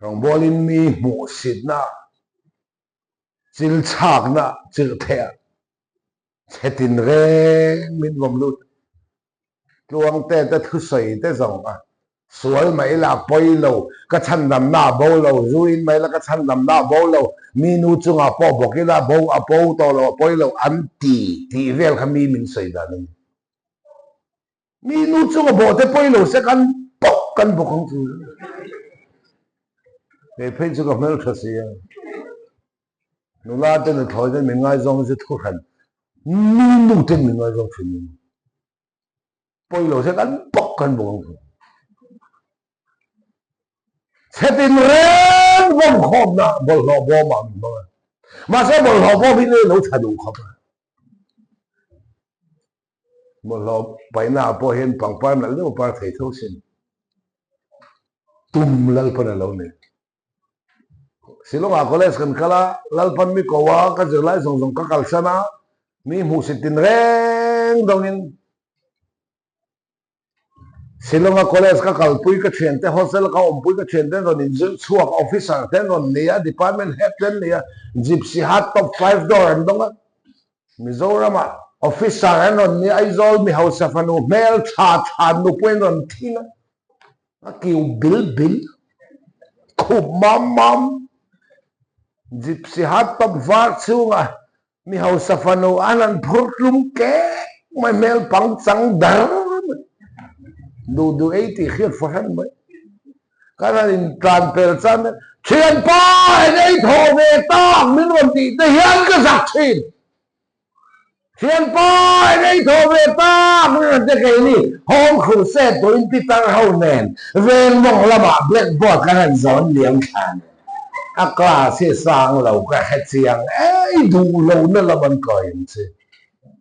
rong bolin mi mù xịt na chil chak na chil thea tin re min vom lut luang te ta thu soi te zong a sual mai la poi lo ka chan dam na bo lo ruin mai la ka chan dam na bo lo minu chunga po bokila bo apo to lo poi lo anti ti vel khami min sei da ni minu chunga bo te poi lo se kan pok kan bokong chu e phei chu ka mel thasi ya nu la te nu thoi de min ngai zong se thu khan minu te min ngai zong phin poi lo se kan pok kan bokong chu Setin ren bom khom na bol lo bom mà sẽ bol lo bom ini lo thadu khop bol lo pai na po hen pang par na lo par thei tho sin tum lal pan lo ne silonga college kan kala lal pan mi ko wa ka jelai zong zong ka kal sana mi mu sitin ren dongin Silonga college ka kalpui ka thian te hostel ka ompui ka thian ten ron in chuak officer ten ron nia department head ten nia gypsy hat top 5 door an donga Mizoram officer an ron ni aizol mi house fanu mel tha nu puen ron thina a kiu bil khub mam gypsy hat top var chunga mi house fanu anan phurlum ke mai mel pang chang dar du ấy thì khiết phát hành mấy cái này tràn pel chan chuyện pa ấy thổ về ta mình còn gì để hiến cái giặc thìn chuyện pa ấy thổ về ta mình còn cái gì hôm khử xe tối đi tăng hậu nền về mong là bà blackboard cái này gión liếng khàn à cả sẽ sang lâu cái hết chiang ấy đủ lâu nữa là vẫn coi như thế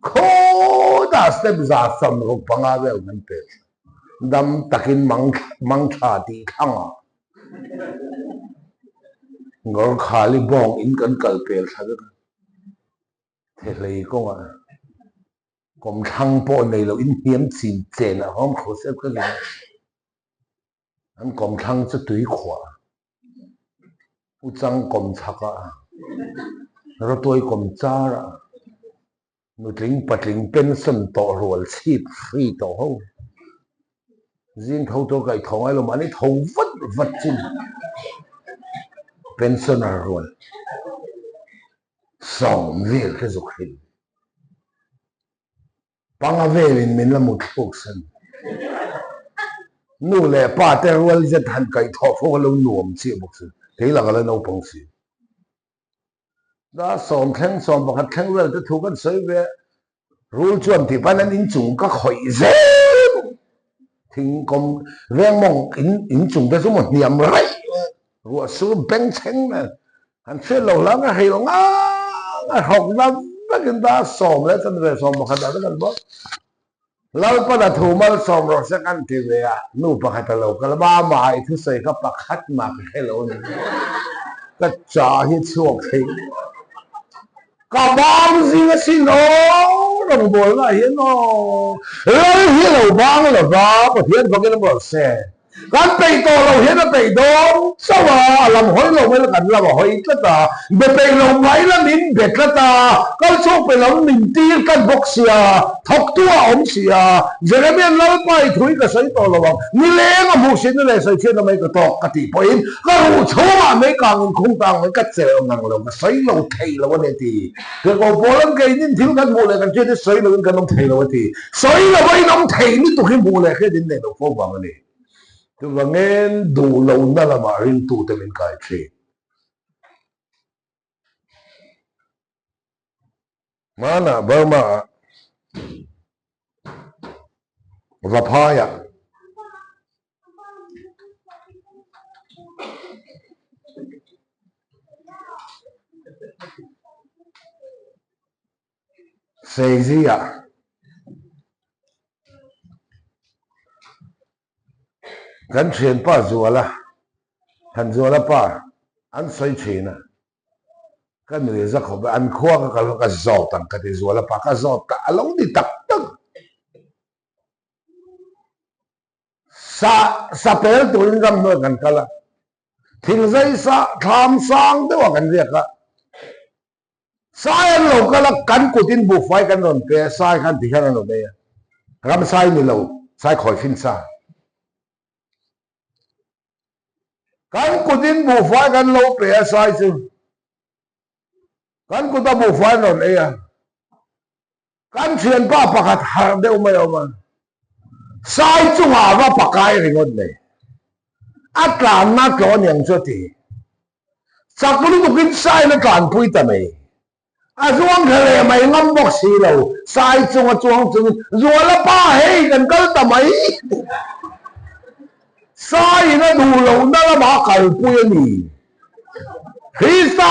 khó đã step ra sầm rồi bằng ai vậy mình biết đâm takin mang cha ti thang ngor khali bong in kan kalpel thada the lei ko ma kom thang po nei lo in hiam chin chen a hom kho se ka ni an kom thang chu tui khwa u chang kom chaka ro toi kom chara nu tling patling pension to rol chip free to ho riêng thâu tôi cái thâu ai mà anh thâu vất chim pensioner rồi sống về cái dục hình bằng về mình là một cuộc sinh nu lệ ba tên rồi rất hành cái thọ phô lâu nuông chịu một sự thế là cái nấu bằng sự đã sống bằng hạt khen rồi tôi thu cái sấy về rồi chuẩn thì ban anh in chúng các hội dễ thình công ven mong in chung tới số một niệm rồi rồi số bén chén này anh sẽ lâu lắm cái hay lắm học năm các người ta sòm lấy chân về sòm một hạt đó cái bớt lâu bắt đầu thu mal sòm rồi sẽ ăn thì về à nụ bạc hạt lâu cái ba mày thứ xây các bạc hạt mà cái lâu này cái trả hết chuộc thì cả ba gì cái xin nó đồng bộ là hiến nó hiến là vang là ba có hiến có cái nó bảo xe kan pei to lo hian a pei do sawa lam hoi lo mai la kan la hoi tla ta be pei lo mai la min be tla ta kal chok pe lo min ti kan box sia thok tua om sia jeremian lo pai thui ka sai to lo ni le nga mu sin le sai chen mai ka to ka ti poin ka ru choma mai kang khung tang mai ka che ngang lo ka sai lo thei lo ne ti ke ko bolam ke nin thil kan mu le kan che sai lo kan nom thei lo ti sai lo bai nom thei ni tu hi mu le khe din ne lo fo ba ma ni tu vangen du lâu na la ma rin tu te min kai thi mana Burma Vapaya Seizia kan thiền pa zuala than zuala pa an soi thina kan le za kho ba an khwa ka zo tang ka ti zuala pa ka zo ta alo ni tak tak sa pel tu rin gam no kan kala thing zai sa tham sang de wa kan ria ka sai lo kala kan ku tin bu fai kan ron pe sai kan ti kan no be ram sai ni lo sai khoi fin sa kan kutin bu fa kan lo pe sai chu kan kuta bu fa non e ya kan thian pa pakhat har deuh mai oma sai chu nga wa pakai ringon nei atlan na tlo niang chu ti sakulu bukin sai na kan pui ta mai a zuang khale mai ngam bok si lo sai chu nga chuang chu zuala pa hei kan kal ta mai sai na du lo na la ma kal pui ni hi sa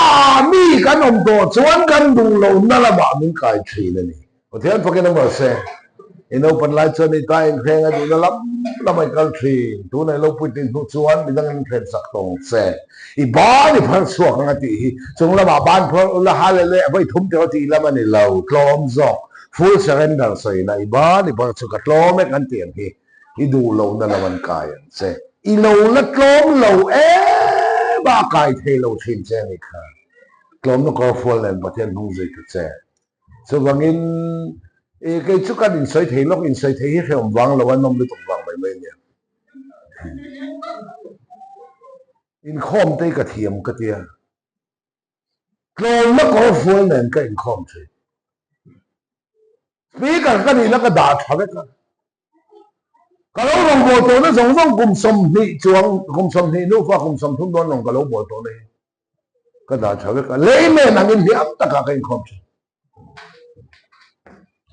mi kan om to chuan kan du lo na la ba min kai thi na ni o thian pakin na ma se ino pan lai chuan ni ta in khreng a du na lam la mai kal thi tu nai lo pui tin tu chuan mi dang in khren sak tong se I ba ni phar suak nga ti hi chung la ba ban phar la ha le le bai thum te ti la ma ni lo tlom zok full surrender sai na I ba ni phar chu ka tlom me kan tiang hi I du lo na la man kai se I lo la tlom lo ba kai the lo thin che ni kha tlom no ko full len ba thian hung zai ka che so wangin e cái chút cái in soi thấy lúc in soi thấy hết không vắng làวันนมđược tục vắng mấyเนี่ยin khom tay cái thiềm cái tia còn nó có phun nên cái in khom thôi vì cái này nó cái đá tháo cái cái lỗ lòng bộ tổ nó giống giống cùng sầm nị chuông cùng sầm nị nô pha cùng sầm thun đón lòng cái lỗ bộ tổ này cái đá tháo cái lấy mẹ nàng in hiệp tất cả cái in khom thôi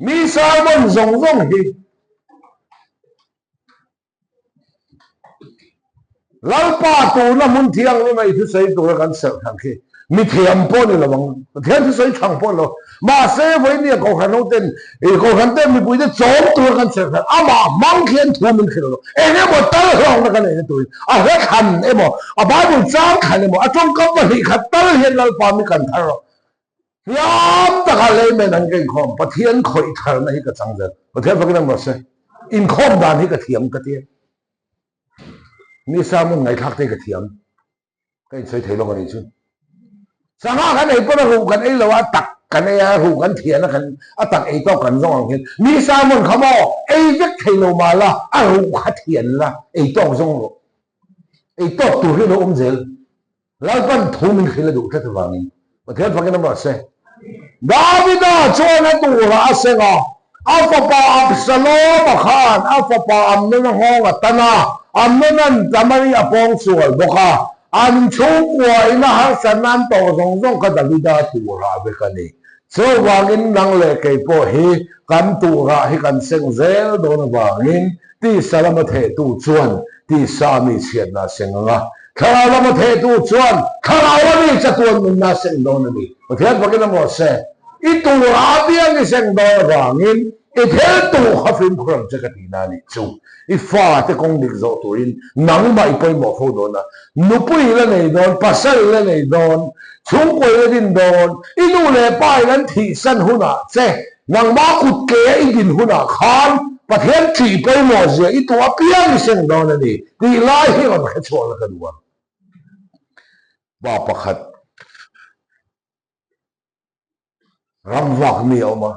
mi sa mon zong zong hi lalpa tu na mun thiang lo mai thu sei tu kan ser thang khi mi thiam po ni lawang thian thu sei thang po lo ma se voi ni ko khan no ten e ko khan ten mi pui de chom tu kan ser thang ama mang khian thu min khilo lo e ne mo tal rong na kan e tu a he khan e mo a ba bu chang khan e mo a chong kam ma hi khat tal hian lalpa mi kan thar ro yam ta ka le men an gen khom pathian khoi thar na hi ka changzer pathian pakin ma se in khom dan hi ka thiam ka ti ni sa mun ngai thak te ka thiam kai sei thei lo ka ni chu sanga kan ei pa ru kan ei lo a tak kan ei a ru kan thian na kan a tak ei to kan zong ang hin ni sa mun khamo ei vek thei lo ma la a ru kha thian la ei to zong lo ei to tu hi lo zel lal pan thu min khila du tha wangin pathian pakin ma se Davida chuan a tura a senga alpha pa Absalom khan alpha pa amna hong atana amnan tamari apong sual boka an chukwa ina har sanan to zong zong ka Davida tura be kani so wangin nang le kai po hi kan tura hi kan seng zel don wangin ti salama the tu chuan ti sami chiat na senga khara ma the tu chuan khara wani chatuan mun na seng don ni pathian pakin mo se itu rabian ni seng don wangin I thel tu khafin khram chakati na ni chu I fa te kong dik zo tuin nang mai poi mo pho don na nupui la nei don pasal la nei don chung koi la din don inu le pai lan thi san huna che nang ma kut ke I din huna khan pathian thi poi mo je I tu apian ni seng don ni ti lai hi ma kha chol ka duwa ba pakhat ram vak mi oma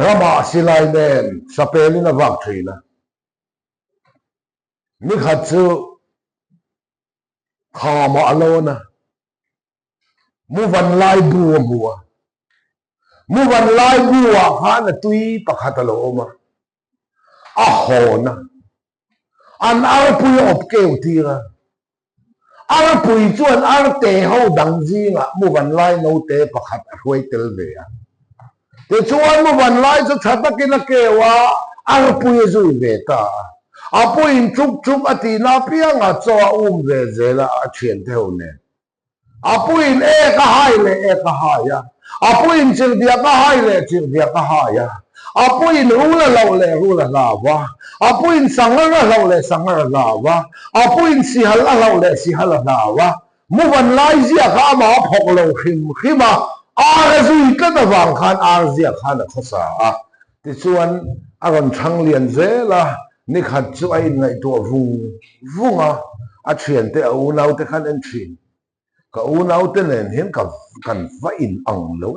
rama silai nen sapelina vak thina mi khat chu khama alona mu van lai bua bua mu van lai bua khana tui pakhat alo oma a hona an ar pui op keu tira ar pui chuan ar te ho dang jinga mu van lai no te pakhat a huai tel ve a te chuan mu van lai chu thatakina kewa ar pui zui ve ta apo in chuk chuk ati na pianga cho ve zela a thien theu ne apo in e ka hai le e ka ha ya apo in chir dia ka hai le chir dia ka ha ya apo in rula lo le rula la wa apo in sangara lo le sangara la wa apo in sihal lo le sihal la wa mu van lai zia ka ma phok lo khima arzui ka da wang khan arzia khan a khosa a ti chuan aron thang lian zela ni khat chu ai ngai to vunga a thian te au nau te khan en thin ka u nau te nen hian ka kan va in ang lo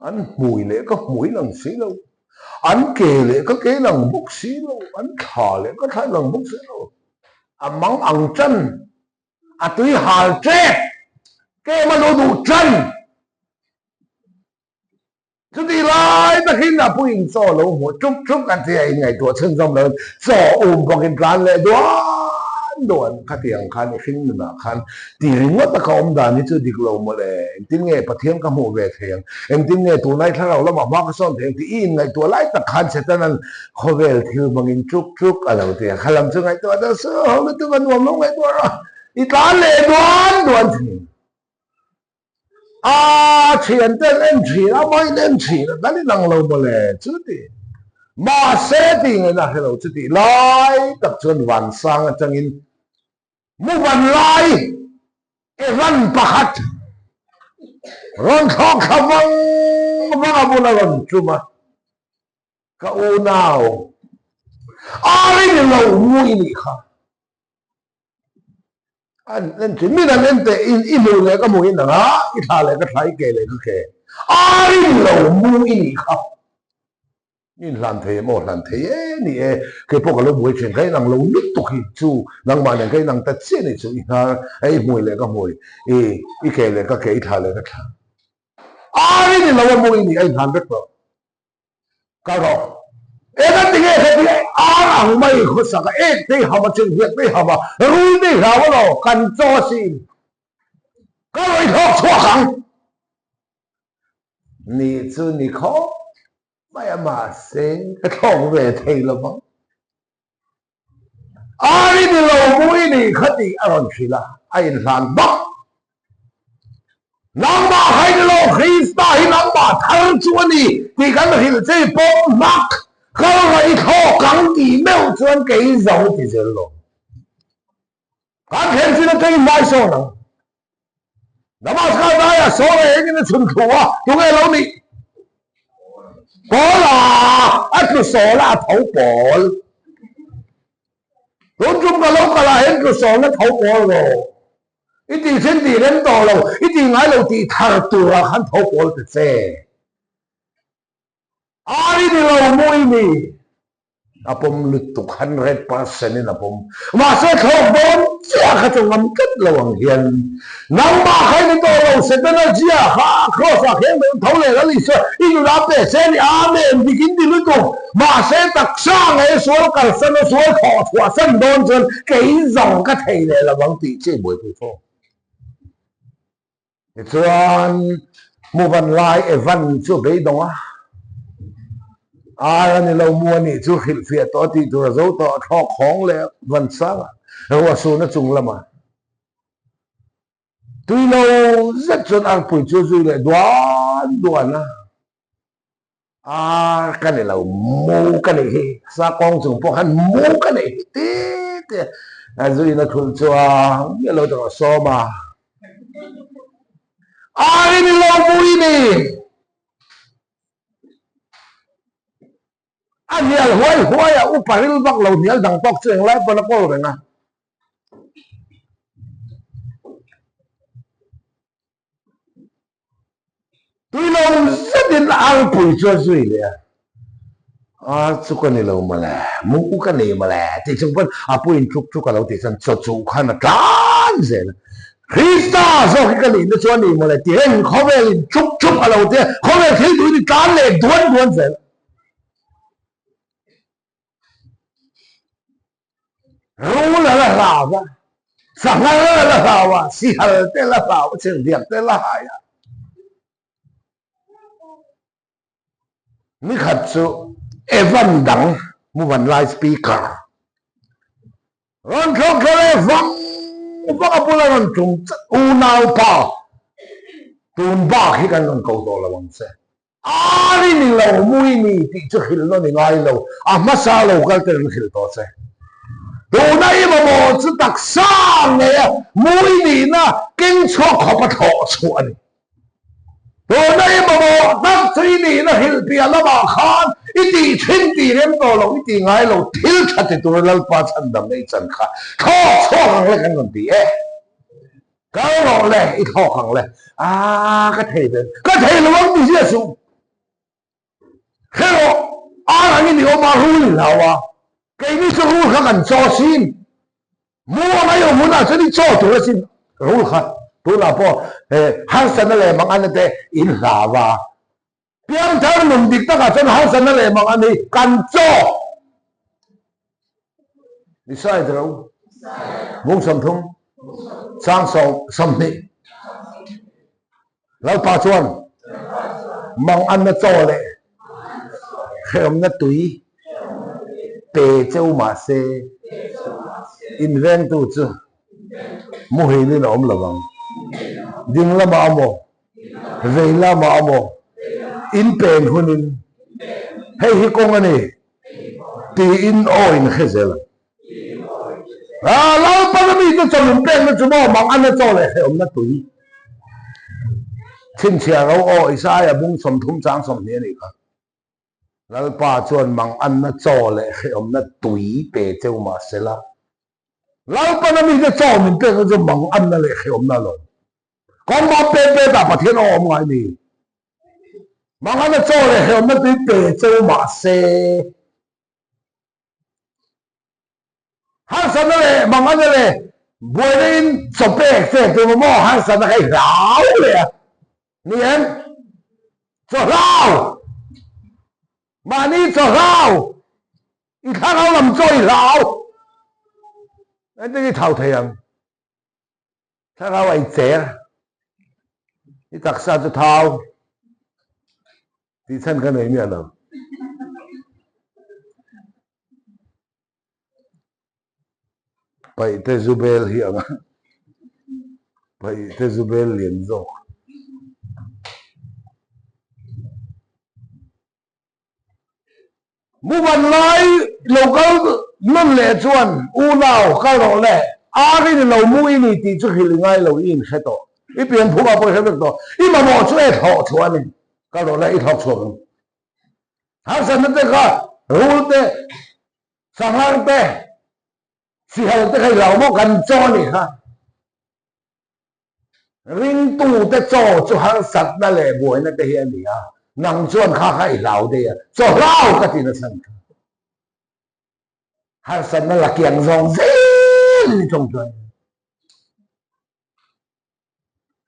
an mui le ka mui lang si lo an ke le ka ke lang buk si lo an tha le ka tha lang buk si lo among ang chân tuy hal tre cái mà nó đủ chân chứ đi lại ta khi nào bùi so lâu một chút ăn thì ngày tuổi chân trong lớn so bằng cái gan lệ đoan khát tiếng khăn khinh mà khăn thì riêng ta có ông đàn như chưa đi lâu mà lệ tin nghe bát thiên cả mùa về thiền em tin nghe tuổi này thằng nào mà mắc son thiền thì in ngày tuổi lại ta khăn sẽ ta nên khó về thì bằng in chút ở đầu thì khăn làm cho ngày tuổi ta sửa không được tôi vẫn nuông lúc ngày tuổi rồi đi gan lệ đoan thì钱的人去了，没人去了，那你能lâu不嘞？这的，马设定的那些路这的来，得准晚上啊，正因木晚来，一晚不黑，人靠靠望不那人做嘛？个乌闹，里的路木一里哈。nên chỉ biết là nên để in mùi này có mùi nào á, ít thà lại cái thái kề lại cái kề, ai lâu mùi này không, nhìn làm thế một làm thế này cái bộ cái lâu mùi chuyện cái năng lâu nước tục hình chu, năng mà này cái năng tết xế này chu, ấy mùi lại có mùi, ít kề lại cái kề ít thà lại cái thà, ai này lâu mùi này anh làm rất tốt, cao rồi. Eka tinggi hati orang mai khusaka ti hama chinghiat ti hama rui ti hama lo kan cho xin cái lời thọ chua khẳng nì chứ nì khó mày mà xem cái thong về thầy là bằng ai đi lâu mũi nì khất đi aron chỉ là ai làm bắc nang ba hay đi lâu Christa hi nang ba thằng chua nì thì cái là hình chế bom mắc kalau là ít họ cắn thì mèo chuẩn cái dầu thì dễ lộn cái thêm chỉ là cái mai số nào nằm ở cái này à số này cái nó chuẩn khổ à đúng cái lâu đi bỏ là cái số là thấu bỏ đúng chung cái lâu cái là hết cái số nó thấu bỏ rồi ít thì trên thì đến đó lâu ít thì ngay lâu thì thằng tụi là hắn thấu bỏ được xe ari di lâu mũi mi apom lutuk 100% ni apom masa thong bon chia kha chung ngam kat lawang hian nang ba khai ni to lo se ta na chia kha cross a khem thau le la li so in la pe se ni amen bikin di lu to ma se tak sa ngai so kal san so kho thwa san don chen cái dòng ka thei le la wang ti che boi pu pho chuan mu van lai evan chu be dong a ai lâu mua nè chú khỉ phía to thì tôi dấu to thọ khóng lẹ vẫn sáng à số nó chung lắm mà tuy lâu rất chân ăn bùi chú duy lại đoán cái này là mua cái này sa con dùng phong hắn mua cái này tí duy nó thuần cho cái lâu tao so mà ai đi lâu mũi nè anh nhớ huay à uparil bak lâu nhớ đằng tóc chuyện lại bữa nó có rồi nè tuy lâu rất đến là ăn bùi cho duy đấy chú cái này lâu mà lẽ muốn cái này mà lẽ thì chúng vẫn bùi chúc cái lâu thì chân cho chú khăn là cán gì nè Christa so cái này nó cho này mà lẽ tiền khó về chúc cái lâu thì khó về thấy tụi đi cán lệ đoán gì rú là rào ra sáng là rào à xì hờ tên là rào trường điểm tên là hải à mi khát chú evan đắng mu văn lai speaker ron thong cái vang vang apula ron chung u nao pa tun ba khi kan ron cầu to là vang se ari ni lâu mui ni ti chu khil no ni ngai lâu masa lâu cái tên khil to se đồ này mà một chút đặc sản này mỗi年经错可不妥出呢。đồ này mà một đặc最年hilpian là mà khan ít đi chuyên đi đến đó là ít đi ngay lâu thiếu thật thì tôi là ba trăm đồng này chân khan khó khó hàng lại cái vấn đề cái đó là ít khó hàng lại cái thầy là vẫn bị giết xuống cái đó là những điều mà hư nào cái này số hư các anh cho xin mua ngay ở muốn nào cho đi cho tụi nó xin rú khát tụi nào po hàng sân này mang anh thế in là và biếng thằng mình đi tất cả cho hàng sân này mang anh đi cần cho đi sai đâu vung sầm thung sang sầm nị lão pa chuan mang anh nó cho đấy khi ông nó túi bề châu mà xe in ven tu chứ mô hình này nó ông là bằng ding la ma mo về la ma mo in pen hunin hay hi công anh này thì in oin hết rồi lão ba cái gì nó cho mình pen nó cho mà mang anh nó cho lại ông nó túi thiên chia lão oi sai à bung sầm thum trang sầm này này cả lão ba chuan mang anh nó cho lại ông nó túi bề châu mà xe la lão ba nó mình cho mình pen nó cho mang anh nó lại ông nó rồi con mà bê đã bắt thiên ôm ngay đi mà hắn nó cho lại hiểu nó tới bể châu mà xe hắn sẵn nó lại mà hắn nó lại buổi đến chụp bể xe từ mà hắn sẵn nó hay ráo lại nè em cho ráo mà đi cho ráo ít khác nó làm chơi ráo anh cái thầu thầy anh khác nó anh trẻ cái đặc sản cho thao thì thân cái này nhỉ đâu vậy thế Zubel hiện à vậy thế Zubel liền rồi mua bán lại lâu câu luôn lệ chuan u nào cái đó lệ cái lâu mua ini thì chút khi ngay lâu in hết to ít biển phụ vào hết to ít mà bỏ chút thọ chuan này cái đó là ít thọ chuan hàng sản nó cái rú thế sang hàng thế chỉ hay cái lâu mua gần cho này ha riêng tu thế cho hàng sản nó lệ buổi nó cái hiện này à năng chuan khác hay lâu đấy à cho lâu cái gì nó sang hàng sản nó là kiềng rong dễ trong trời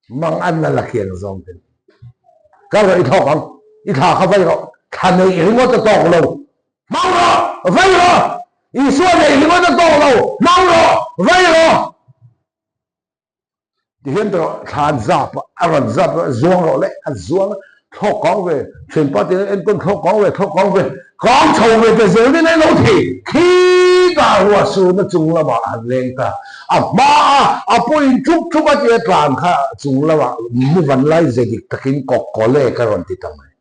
mang ăn là kiềng rong thế cái này thọ không ít thọ không phải đâu thằng này hình như tôi tỏ lâu mang rồi vay rồi ý xua này hình như tôi tỏ lâu mang rồi vay rồi thì hiện tại thằng giáp ăn giáp zuông rồi đấy ăn zuông thọ con về chuyển qua tiếng anh con thọ con về con chầu về cái dưới này lâu thì khi ta hoa su nó chung là bảo ăn lên ta mà bôi chúc chúc cái chuyện làm khá chung là bảo mua văn lai gì thì takin có lẽ cái vấn đề tâm này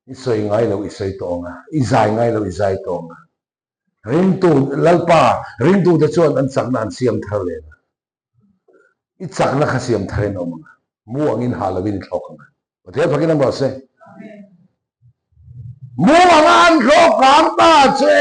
isoi ngay lâu isoi tonga izai ngay lâu izai tonga ring tu lalpa ring tu de chuan an chak nan siam thar le i chak na kha siam thar no ma mu angin halawin thok ma pathe phakin am se mu angan thok kam ta che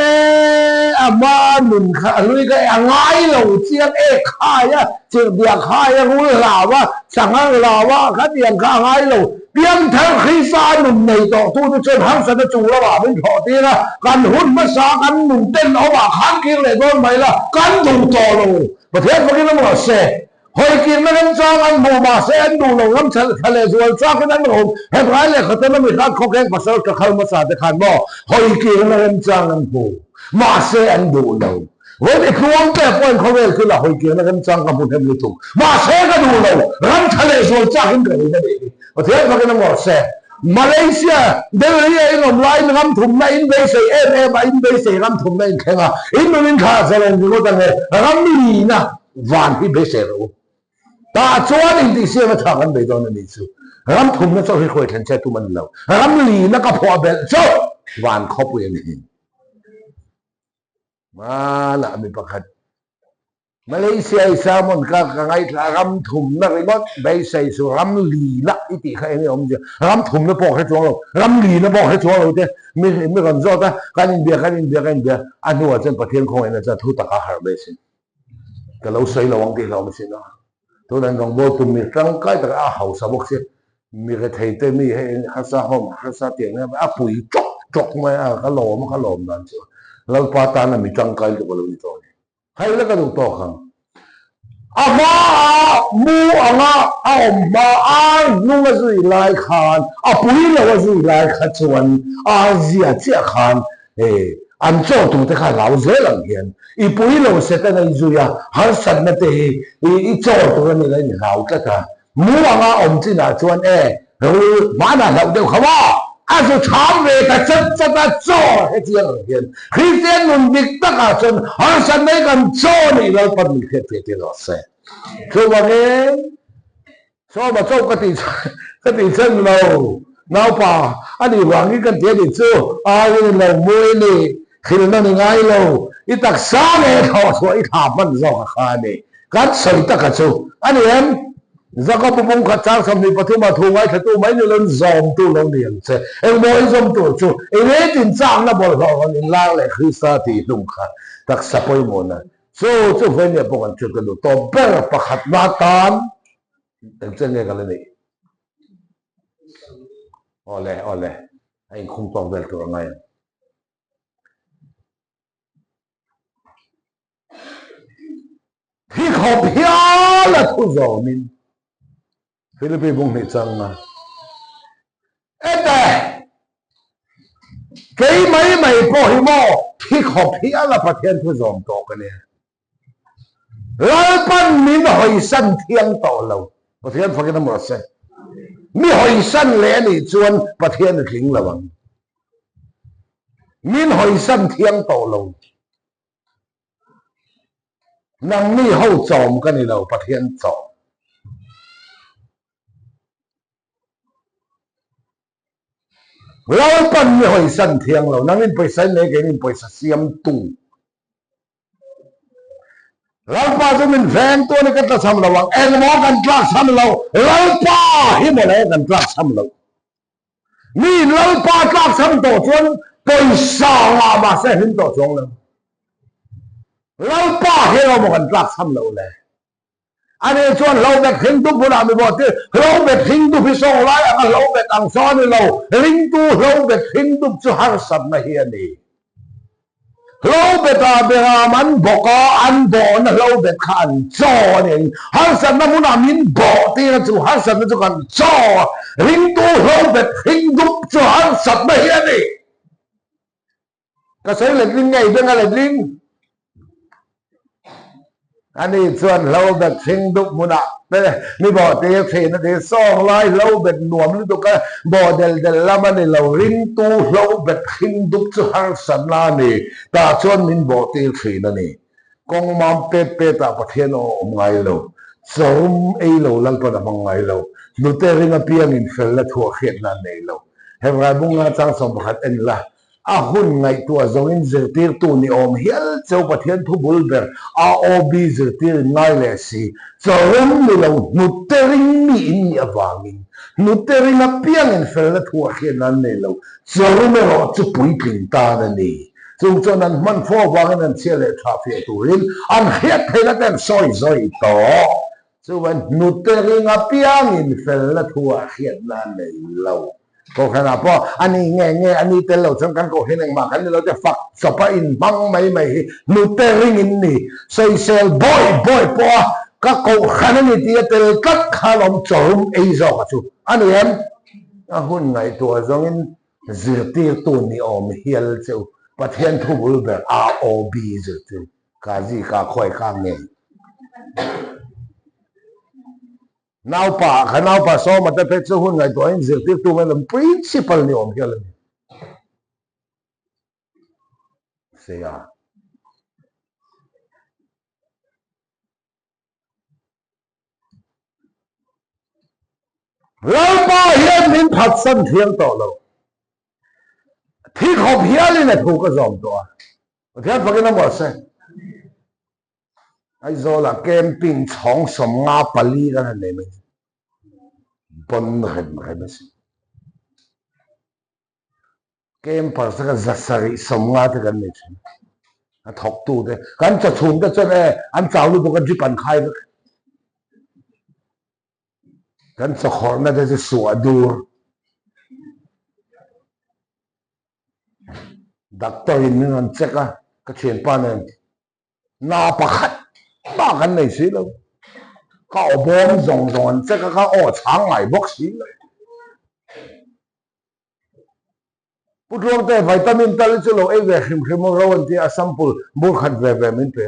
ama nun kha lui cái angai lâu chiang e khai a chiang bia khai a ru la wa chang la wa kha tiang kha ngai lâu biếng thằng khi xa nụm này tỏ tu cho trên hàng sân chủ là bảo bên thọ tiên là căn hút mất xa căn nụm tên nó bảo kháng kia lại con mày là căn đủ tỏ rồi và thế mà cái nó bảo xe hồi kia nó đem cho anh mù mà xe anh đủ lâu lắm thật là rồi cho cái đánh hồn hết gái là khởi nó mới khác không khen và sao cả mà sao để khăn bỏ hồi kia nó đem cho anh mù mà xe anh đủ lâu với cái khuôn đẹp của không phải là hồi kia nó đem cho anh một thêm lưu thủ mà xe cái đủ lâu lắm thật là rồi cho cái người này và thế mà cái nó bảo xe Malaysia đây là anh làm lại ngắm thùng này in đây sẽ em in đây sẽ ngắm thùng này khen à in mình khá sẽ làm gì có thằng này ngắm gì nè vạn cái bế sẽ rồi ta cho anh đi xem mà thằng anh bây giờ nó đi chứ ngắm thùng nó cho cái khối thành xe tụi mình lâu ngắm gì nó có phò bể cho vạn khóc vậy này mà là mình bắt hết Malaysia sa mon ka ngay là ram thum na remote bay say so ram li la iti kha ni om je ram thum na po kha chuang lo ram li na po kha chuang lo te mi kan zo ta kan bia anu a chen pathian khong ena cha thu ta ka har be sin ka lo sai lo wang ti lo ma sin na to dan rong bo tum mi tang kai ta a hau sa bok se mi ka thei te mi he ha sa hom ha sa tiang na a pui chok chok ma a ka lo ma dan chu lo pa ta na mi tang kai lo ni to hay là cái đồ to không ama mu anga ma ai nung a zui lai khan a pui lo a zui lai kha chuan a zia chia khan an cho tu te kha lau ze lang hian I pui lo se ta nei zuya har san na te I cho tu ni lai ni lau ta ka mu anga china chuan ma na lau deu khawa a zu cham ve ta chat chat ta cho he chia lang hian Christian nun dik ta ka chuan har san nei kan cho ni lo pan ni khe te lo se so again so mà cho cái tỷ chân lâu nào pa anh đi hoàng cái tiền đi chưa ai cái lâu mới đi khi nó đi ngay lâu ít đặc sáng này thọ số ít thảm vẫn do khá đi cắt sợi tất cả chú anh em ra có bông khát trang xong thì bắt đầu mà thu ngay thì tôi mấy người lớn dòm tôi lâu liền chứ em mỗi dòm tôi chú em ấy tin trang nó bỏ vào mình lang lại khi sa thì đúng khát đặc sắc bôi mồn này so chú phải nhớ bông ăn chút cái đồ to bé bắt khát na tan em chân nghe cái này ole anh không toàn vềตัวngay thì học hiểu là thu giàu mình Philippines bung này chăng mà đây cái mấy mày bỏ hi mò thì học hiểu là phát hiện thu giàu to cái này rồi ban mình hỏi sanh thiên tổ lâu phát hiện phát hiện một sai mi hỏi sanh lẽ này chuan phát hiện được kính là bằng min hỏi sanh thiên tổ lâu năng mi hậu chòm cái này lâu phát hiện chòm lâu ban mi hỏi sanh thiên lâu năng min phải sanh này cái min phải xiêm tu lâu pa cho mình vẹn tôi này cái ta xăm lâu bằng em mó cần trắc xăm lâu lâu pa hi mà lấy cần trắc xăm lâu mi lâu pa trắc xăm tổ chuan bồi sao mà sẽ hình tổ chuan lâu lâu pa hi lâu mà cần trắc xăm lâu này anh ấy chuan lâu bẹt hình tu bữa nào mình bảo thế lâu bẹt hình tu phi song lại anh lâu bẹt ăn xóa này lâu hình tu lâu bẹt hình tu cho har sập này hiền đi lâu bẹt à bẹt à man boka an bo na lâu bẹt khan cho này har sập na muốn làm min bo thì nó chú har sập nó chú cần cho hình tu lâu bẹt hình tu cho har sập này hiền đi cái số lệch linh ngày bên cái lệch linh anh ấy chọn lâu bẹt hình tu muốn à mi bỏ thì phê nó thì song lại lâu bẹt nuông nó tụi cái bỏ del làm anh ấy lâu hình tu lâu bẹt hình tu cho har sập na này ta chọn mình bỏ thì phê nó này con mam pe ta phát hiện nó ngay lâu sớm ấy lâu lăng còn là ngay lâu nụ tê ring ở piang in phê là thua khiết là này lâu hem rai bung nga chang som khat en la a hun ngai tua zongin zirtir tu ni om hial chau pathian thu bulber a obi zirtir ngai le si chawm ni lo nutering mi in awangin nutering a piang en fel la thua khian nan ne lo chawm me ro chu pui pling ta na ni chung cho nan man fo wangin an chele traffic turin an hiat thela ten soi zoi to chu wan nutering a piang in fel la thua khian nan ne lo có khả năng po anh ấy nghe anh ấy tên lâu trong căn cổ hiện mà anh ấy lâu cho phật sập in băng mấy nụ tên ring nè xây sel boy po các cổ khả năng này tên các khả năng chồng ấy rồi cả chú anh em hôm ngày tuổi giống in dự tiệc tuần này om hiel chú bắt hiện thu bul bè ROB dự tiệc cái gì cả khỏe cả nghe nào pa so mà ta phải cho hun ngày tuổi giờ tiếp tục làm principal ni om kia lên sẽ à lâu pa hiền min phát sanh thiêng tổ lâu thì học hiền này thu cái dòng to thế phải cái nó bỏ xe ai do là camping chong som nga pali cái này mình bon hình mà gì camper sẽ cái zasari som nga thì cái này anh học tu đấy anh cho chun cái chỗ này anh giáo luôn cái Japan khai đấy anh cho họ nó cái sủa dur doctor in mình check cái chuyện pa này na pakhat ba kan nei si lo ka bom zong zong che ka o chang ngai box si putlong te vitamin tal chu lo e ve khim khim ro an ti a sample bur khat ve min pe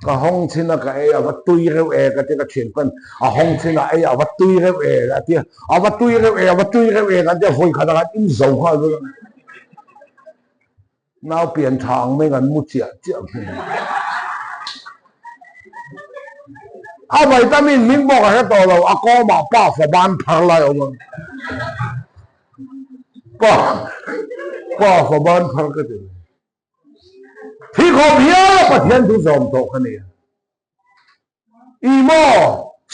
ka hong china ka e awa tui reu e ka te ka chen pan a hong china e awa tui reu e ka te awa tui reu e ka te hoi khata ka in zo kha zo nao pian thang me kan mu chia chia a vitamin min bo ka to lo a ko ma pa fa ban phar lai o pa pa fa ban phar ka te thi kho bia pa thian tu zom to ka ni imo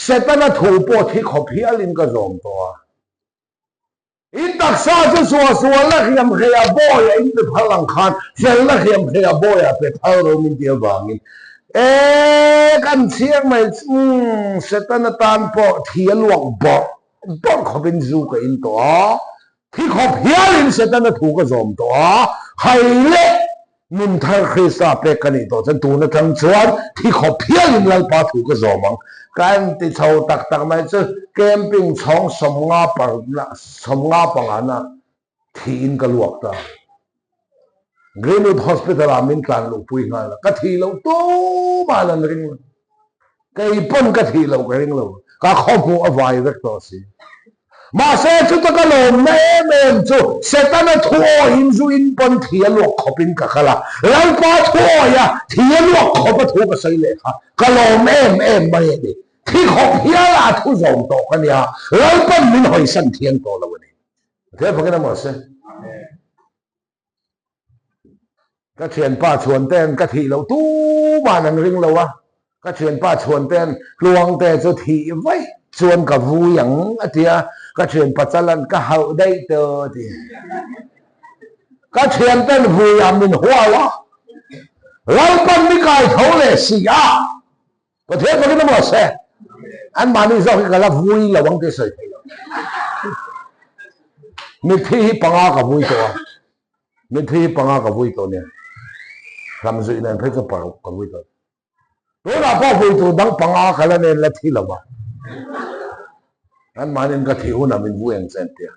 setana thu po thi kho phia lin ka zom to in taksa chu suwa la khiam khia boy in pe phalang khan sel la khiam khia boy a pe thau ro min tia wangin e kan chiang mai setana tan po thia luak bo bon kho bin zu ka in to thi kho phia lin setana thu ka zom to hai le mun thar khisa pe kani to chen tu na thang chuan thi kho phia lin lal pa thu ka zomang kan ti chau tak mai chu camping chong somnga pangana thin ka luak ta Greenwood Hospital amin tlan lu pui nga la ka thi lo to ma lan ring kai pon ka thi lo ka ring lo ka kho mu avai vek to si ma se chu ta ka lo me chu setana thuo in zu in pon thia luak khopin ka khala lal pa thuo ya thia luak khop thu ka sai le kha ka lo em mai de thi kho phia la thu zom to ka nia lal pan min hoi san thiang to lo ni thế phải cái nào mà xem cái chuyện ba chuồn tên cái thị lâu tu mà năng ring lâu á cái chuyện ba chuồn tên luang tên cho thị vậy chuồn cả vui yang thì cái chuyện bắt chân cái hậu đây tờ thì cái chuyện tên vui à mình hoa quá lâu pan mi cái thấu lệ xì à có thế phải cái nào mà xem anh mà đi ra cái là vui là bằng cái gì mình thi bằng cái vui to mình thi bằng cái vui to nè làm gì nên phải cái bằng cái vui to tôi đã có vui to đang bằng cái là nên là thi lâu mà anh mà nên cái thiếu là mình vui anh xem tiền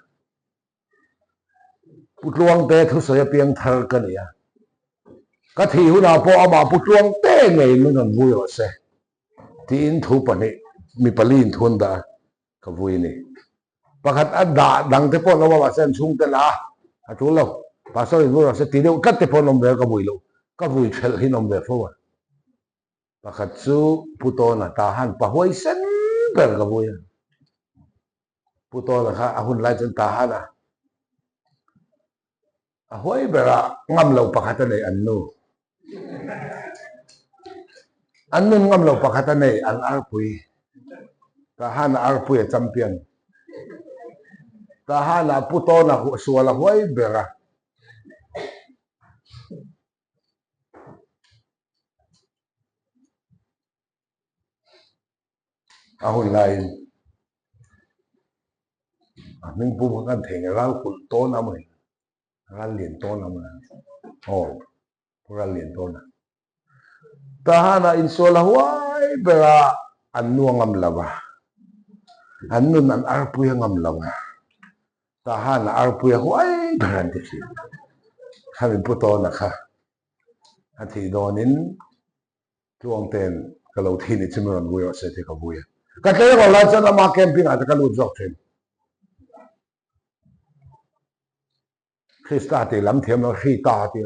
bút luang té thu sợi piang thar cái này cái thiếu là po mà bút luang té này mình còn vui ở xe tin thu bận này mi palin thun da cái vui này pakhat ada dang te pon lo wa sen chung te la a chu lo pa so ri ro se ti de kat te pon nom ve ka vui lo ka vui thel hi nom ve fo wa pakhat chu puto na ta han pa hoi sen ber ka vui puto na kha a hun lai chen ta han a hoi bera ngam lo pakhat nei an nu ngam lo pakhat nei an ar pui ta han ar pui champion tahana puto na suala huay bera ahun lain mình pu kan theng ral kul to na mai ral lien to na mai ral lien to na tahana in suala huay bera anu ngam lawa anu nan arpu ngam lawa tahana arpu huay beran ti kami puto na kha athi donin tuang ten kalau thini chimron buyo se te ka buya ka kaya ko la chana ma camping ata kalu jok ten Krista ti lam thiam no khi ta ti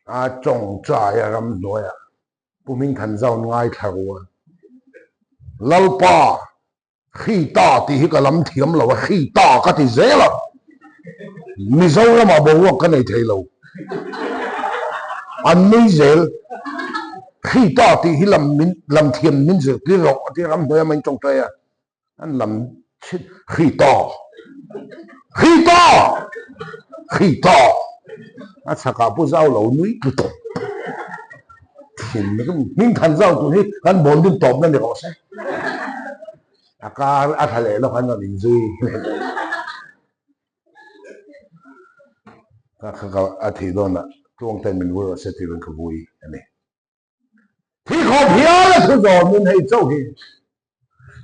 a chong cha ya ram no ya pumin than zau ngai thawa lalpa khi ta ti hi ka lam thiam lo khi ta ka ti zela mi zo la ma bo ka nei thei lo an nei zel khi ta ti hi lam thiam min ze ti ro ti ram do ya min chong ta ya an lam khi ta a chaka pu zau lo nui pu to thin min than zau tu hi kan bon din top na ni ro se akar athale lo kan ni zui ka thi don na tuang ten min wur se ti ron ka vui ani thi kho phia la thu zo min hei chau hi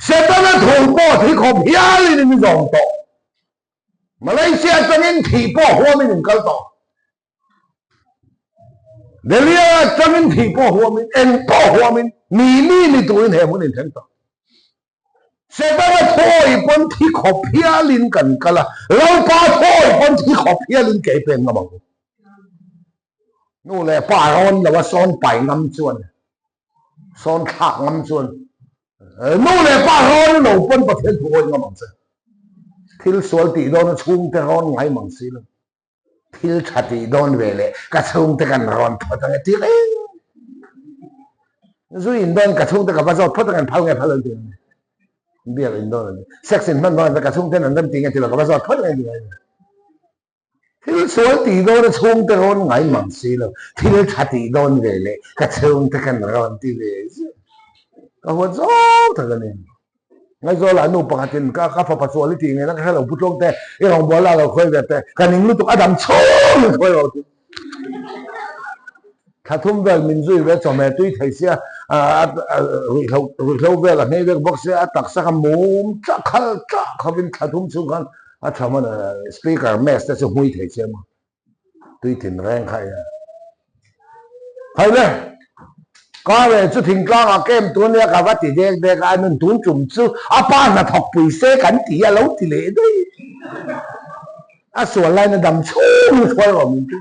se ta na thu po thi kho phia li ni zong to Malaysia changin thi po ho min kal to Delia changin thi po ho min en po ho min ni tu in he mun in thang to se ta na thoi pon thi kho phia lin kan kala lo pa thoi pon thi kho phia lin ke pen ma bang nu le pa ron la wa son pai ngam chuan son khak ngam chuan nu le pa ron lo pon pa then thoi ngam bang se thil sual ti don chung te ron ngai mang si lo thil thati don vele ka chung te kan ron photang ti le zui in don ka chung te ka ba zo photang kan phau ngai phal ti biar in don section man don ka chung te nan dan ti ngai ti lo ka ba zo photang ti ngai thil sual ti don chung te ron ngai mang si lo thil thati don vele ka chung te kan ron ti le ka ho zo ta kan ni ngay do là nụ bạc tiền các pháp pháp số lý thì người nó hay là bút lông thế cái hồng bò la là khơi về thế cái những lúc tụi Adam chôn khơi rồi thà thum về mình duy về cho mẹ tuy thấy xe lâu về là ngay về bóc xe tắc sắc mồm chắc khá bên thà thum xuống con thà mà speaker mess thế sẽ huy thấy xe mà tuy tiền rèn hay đấy có về chú thình con à kem tuôn ra cả vắt thì đen anh mình tuôn trùng chứ ba là thọc bùi xe cắn tỉ à lâu thì lệ đấy sửa lại nó đầm chung thôi rồi mình chứ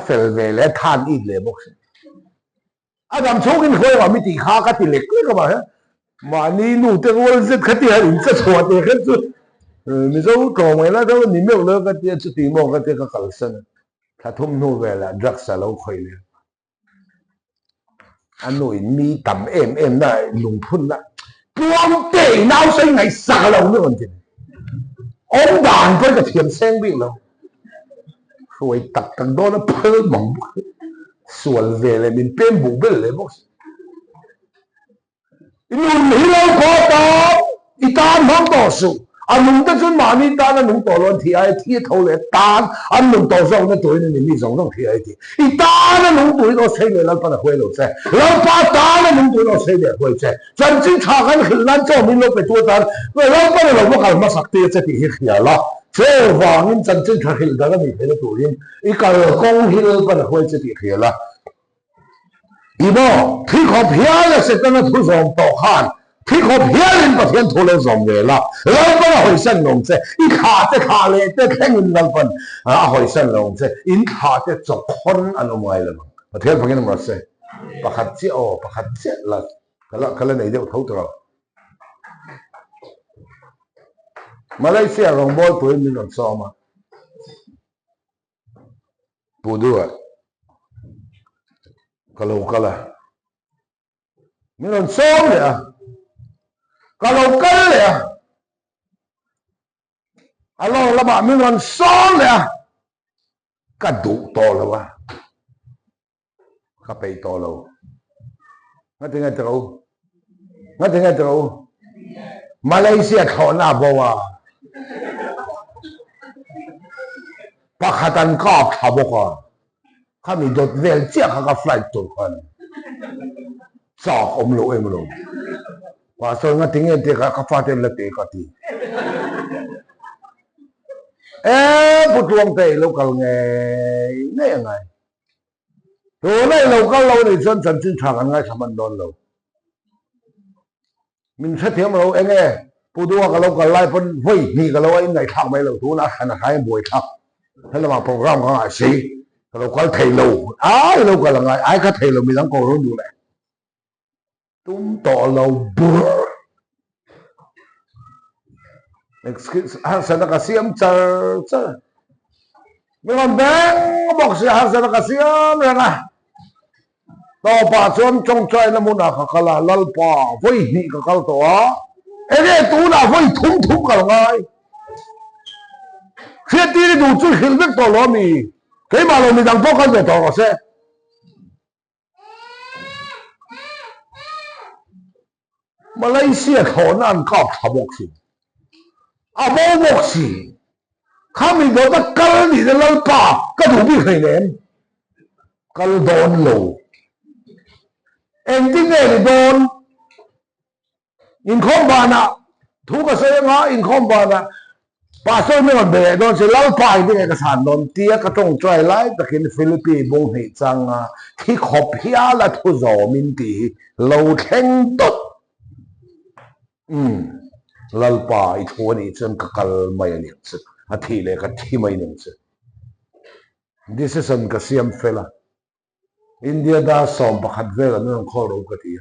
phải về lại than ít lệ bốc đầm chung cái thôi rồi mình tỉ khá cái tỉ lệ cái mà ni nụ tên vô rất cái tỉ hình rất chuột thì cái chú mình dấu trồng ấy là đâu mình miêu lơ cái tỉ chú tỉ mong cái tỉ cái cẩn sân thà thum nụ về là rất là lâu khơi liền anh nội mi tầm em này lùng phun đó buông tệ nào xây ngày xả lâu nữa còn gì ông đàn với cái thiền sen bị lâu rồi tập càng đó nó phơ mỏng xuân về là mình bên bụng bên lấy bốc lùng hi lâu có đó ít tan không tổ sự anh lùng tất nhiên mà ni tan anh lùng tổ luôn thì ai thi thâu lại tan anh lùng tổ xong nó tuổi nên mình giống thì ai thì ít tan anh lùng tuổi nó xây lại lần phần là quay lâu xe lâu ba tan anh lùng tuổi nó xây lại quay xe chân chính thằng anh hình lan cho mình lâu phải tua tan rồi lâu ba là lâu mà sắc tiền sẽ bị hiểu là chế vàng nên chân chính thằng hình đó là mình thấy nó tuổi nên ít cái công hình lâu ba là quay sẽ bị hiểu là ý bộ thì có phía là sẽ có nó thu dòng tổ khan thì có phía lên có thiên thu lên dòng về là lâu ba là hồi sinh lòng xe ít khá lệ thế khen mình lần phần hồi sinh lòng xe ít khá thế chọc con anh ông ngoài là mà thiên phần cái nó xe bạc hạt chết là cái này đều thấu được Malaysia rong boy tuổi mình còn so mà bù đua kalau mình còn so nè kalau nè alo là bạn mình còn so nè cái đủ to là wa cái bể to lâu ngay từ Malaysia thọ na bao à bác hạt ăn cọp thảo bốc àข้ามีรถเวลเจ้าข้าก็ไฟตัวคนสอกอมโลเอ็มโลว่าส่วนงั้นทิ้งเงินเด็กข้าฟาดเต็มเลยเด็กก็ทีพูดรวมเตะโลกาลไงนี่ยังไงตัวนี่โลกาลเราในส่วนสันติทางไงสมันโดนเราmình sẽ thiếuเราเองไงพูดว่ากับเรากับไล่พ้นเฮ้ยนี่กับเราไอ้ไงทางไปเราทุนนะขนาดใครบวยทักให้เรามาโปรแกรมของไอ้สิเราก็เทโลเราก็ละไงไอ้ก็เทโลมีทั้งโกรุ่นอยู่แหละตุ้มต่อเราบัวHasan Kasiam cer memang bang box Hasan Kasiam ya nah tao pa chon trong chai na muna kakala lal pa voi ni kakal to ene tu na voi thum kal ngai khi ti du chu khil bek to lo mi cái mà lo mi dang po kan to ko se Malaysia thon an kap thabok si abo bok si khami do ta kal ni lal pa ka du bi khai nen kal don lo ending ne don in khom bana thu ka se nga in khom bana pa so me ngon be don se lal pa ni ka san don tia ka tong trai lai takin Philippines bong hei changa thi khop hia la thu zo min ti lo theng tot lal pa I thu ni chen ka kal mai ni che a thi le ka thi mai ni che this is an ka siam fela India da som pakhat vela nang khol ro ka ti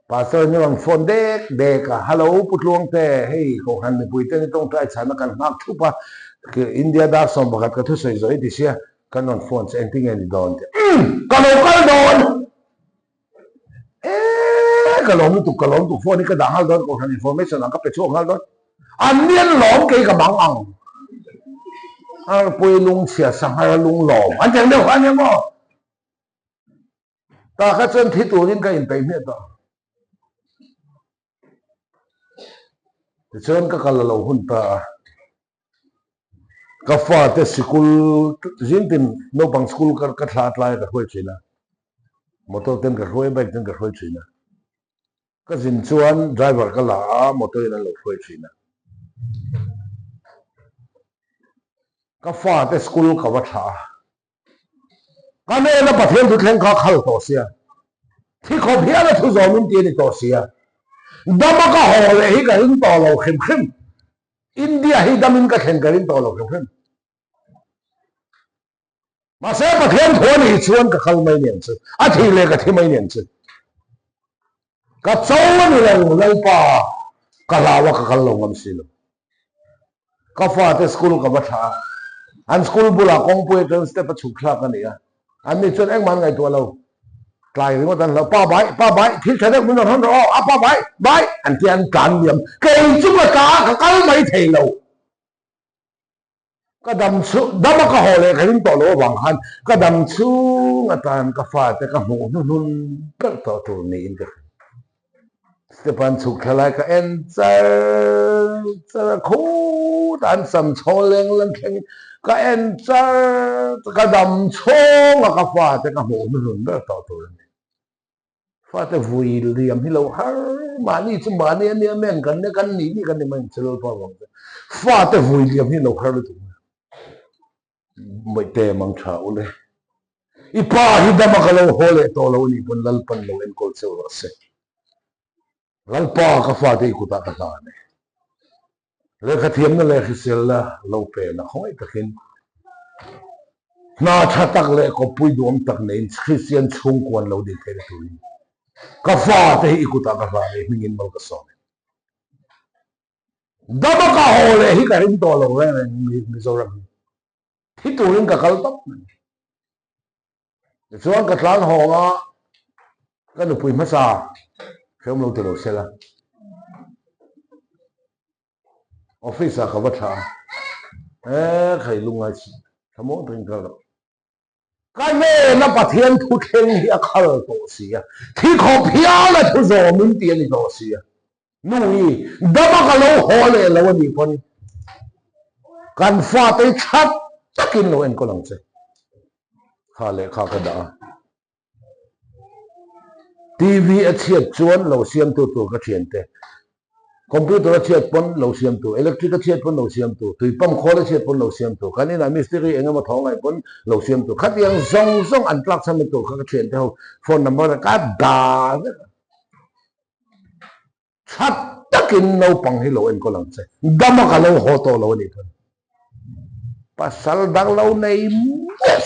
pastor ni ang phone dek hello putluang te hey ko han ni puite ni tong trai chana kan mak thu pa India da som pakhat ka thu soi zoi ti sia kan on phone se ending ni don te ka lo kal don ka lo tu phone ni ka da hal don ko han information ang ka pe chu hal don an nian lom ke ka bang ang pui lung chia sang ha lung lom an chang deu an mo ta ka chen thi tu rin ka in pe me ta chen ka kal lo hun ta ka fa te school jin tin no bang school ka thlat lai ka hoi china motor ten ka hoi bike ten ka hoi china ka jin chuan driver ka la motor in lo hoi china ka fa te school ka wa tha ka ne na pathian tu thleng kha khal to sia thi kho phia la thu zo min ti ni to sia dama ka ho le hi ka in to lo khim khim India hi damin ka khen karin to lo khim khim ma se pathian tho ni chuan ka khal mai nian che a thi le ka thi mai nian che ka chaw ni lo pa ka la wa ka khal lo ngam si lo ka fa te school ka ba tha an school bula kong pui ten step chu khla ka ni a an ni chuan ek man ngai to lo klai ri mo tan lo pa bai thi thade mun hon ro a pa bai an tian kan liam ke chu ka kal mai thei lo ka dam chu dama ka ho le khin to lo wang han ka dam chu ngatan ka fa te ka mu nun ka to ni in ka Stepan chu khala ka en cha khu dan sam cho leng leng kheng ka en ka dam chu ka fa te ka mu nun ka to ni fa te vui liam hi lo har ma ni chu ma ni men kan ni kan ni man chelo pa wang fa te vui liam hi lo har tu mai te mang tha ule ipa hi dama ka lo hole to lo ni pun lal pan lo en kol se wa se lal pa ka fa te ku ta ta ne le kha thiam na le khisel la lo pe na khoi ta khin na tha tak le ko pui dom tak nei christian chung kwan lo de te tu ni ka fa te hi ku ta ka fa ne mingin mal ka so dama ka hole hi ka rin to lo mi zo ram hi tu rin ka kal tok chuan ka tlan ho nga ka nu pui ma sa khem lo te lo se la office ka va tha khai lunga chi thamo tring ka lo ka ne na pathian thu theng hi a khal to sia thi kho phia la thu zo min ti ni to sia nu ni dama ka lo ho le lo ni pon kan fa te chat takin lo en ko lang che kha le kha ka da TV a chiat chuan lo siam tu ka thian te computer a chiat pon lo siam tu electric a chiat pon lo siam tu tui pam khol a chiat pon lo siam tu kan ina mystery engama thong ai pon lo siam tu khat yang zong an plak sam tu ka thian te ho phone number ka da chat takin no pang hi lo en ko lang che dama ka lo ho to lo ni thon pasal dang lo nei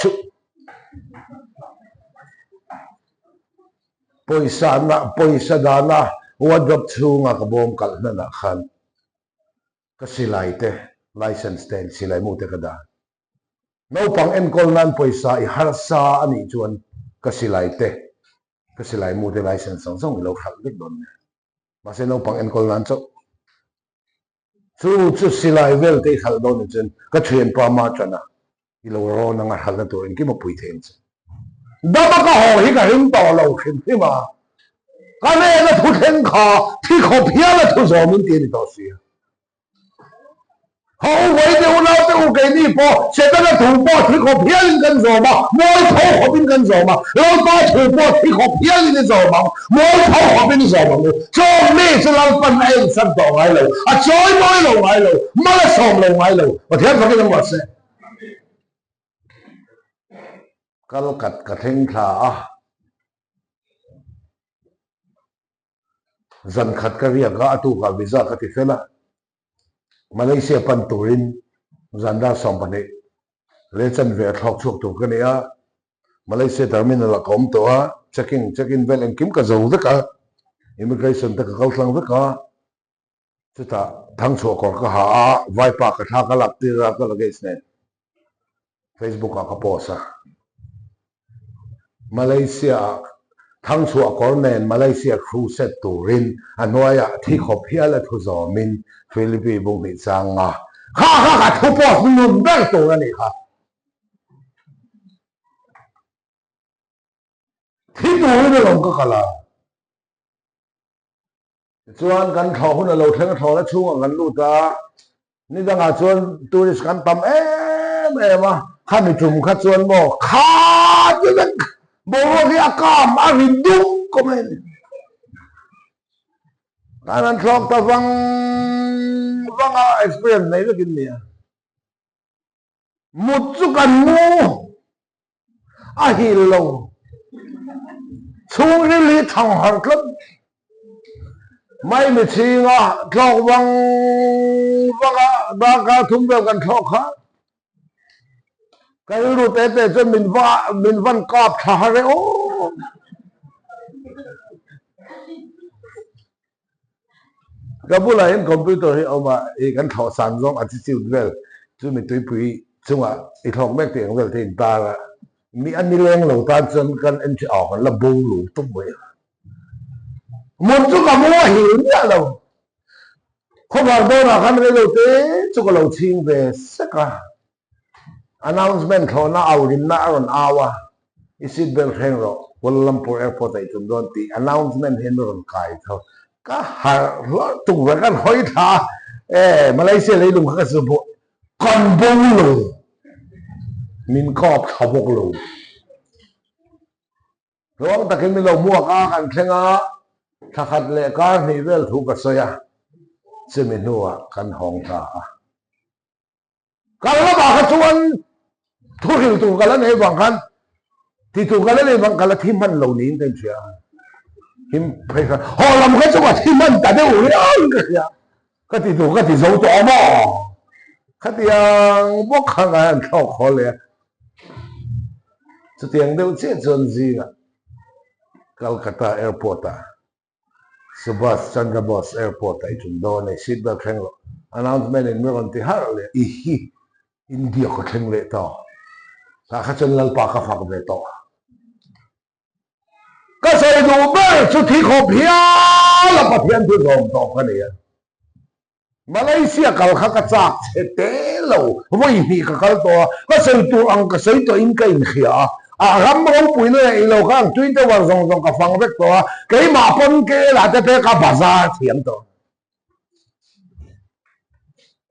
su poisa dana wadrop chunga ka bom kal na khan ka silai te license ten silai mu te ka da no pang en kol nan poisa I har sa ani chuan ka silai mu te license song song lo khal dik don ma se no pang en kol nan chu silai vel te khal don chen ka thien pa ma chana I lo ro na nga hal na to in ki mo pui them dama ka ho hi ka ring to lo khin hi ma ka ne na thu theng kha thi kho phia la thu zo min ti ni to sia 好为了老子给你播，现在的土播提可骗人跟走嘛，我头可并跟走嘛，老把土播提可骗人的走嘛，我头可并走嘛，做咩是老本来生到来路，啊再来路来路，乜嘢上路来路，我听佢哋咁話聲，kalau kat heng tha ah zan khat ka ria ga atu ka visa ka ti fela Malaysia pan turin zanda som pane le chan ve thok chuk tu ka nia Malaysia terminal kom to a check in vel en kim ka zo da ka immigration ta ka kau tlang da ka chuta thang chu ko ka ha vai pa ka tha ka lak ti ra ka lage sne Facebook ka post Malaysia thang chu ko nen Malaysia cruise set turin anoya thi khop hiala thu zo min Philippines bung ni changa ha thu post nun ber to na ni kha thi tu ni long ka kala chuan kan tho hun lo theng tho la chung kan lu ta ni danga chuan tourist kan tam ma khan ni tum kha chuan mo kha ju den bo ri akam a rin du ko men kanan thok ta wang experience nei lo kin nia mut chu kan mu a hi lo chung ri li thang har klap mai mi chinga thok wang ba ka thum be kan thok kha cái ru té té cho mình văn cọp thả đấy ô cái bữa nay computer thì ông mà cái thọ sản giống attitude về chứ mình tới quý chung à ít học mấy tiếng về thì ta là mi ăn đi lên lẩu ta chân cần anh chỉ ở là bù lù tung vậy một chút cả mua hiểu nhá lẩu không phải đâu là cái này đầu tế chút cái lẩu chiên về sắc à announcement ko na awrin na aron awa isid bel hengro Kuala Lumpur airport ay tundon ti announcement henron kai tho ka har tu wa kan hoi tha Malaysia lấy lum ka su bo kon bong lo min kop khabok lo rong ta ken mi lo mua ka kan thenga thakhat le ka ni vel thu ka soya semenua kan hong ta kalau ba ka chuan thu hiểu tu cái này bằng khăn thì tu cái này bằng cái là thêm mình lâu nín tên chuyện thêm phải họ làm cái chỗ mà thêm mình tại đâu cái thì tu cái thì giấu tỏ mà cái thì bốc hàng ăn thao khó lẽ cái tiếng đâu chết chân gì à Calcutta Airport à Subhas Chandra Bose Airport tại chúng đó này ship được khen rồi announcement in mấy con thì hát rồi ihi India có khen lệ to ta khá chân lal pa ka phak ve to ka sai du ber chu thi kho phia la pathian thu zom to ka ne Malaysia kal kha ka chak che te lo voi hi ka kal to ka sai tu ang ka sai to in ka in khia a ram ro pui le i lo khang twin te war zong zong ka phang vek to ke ma pon ke la te pe ka bazaar thiam to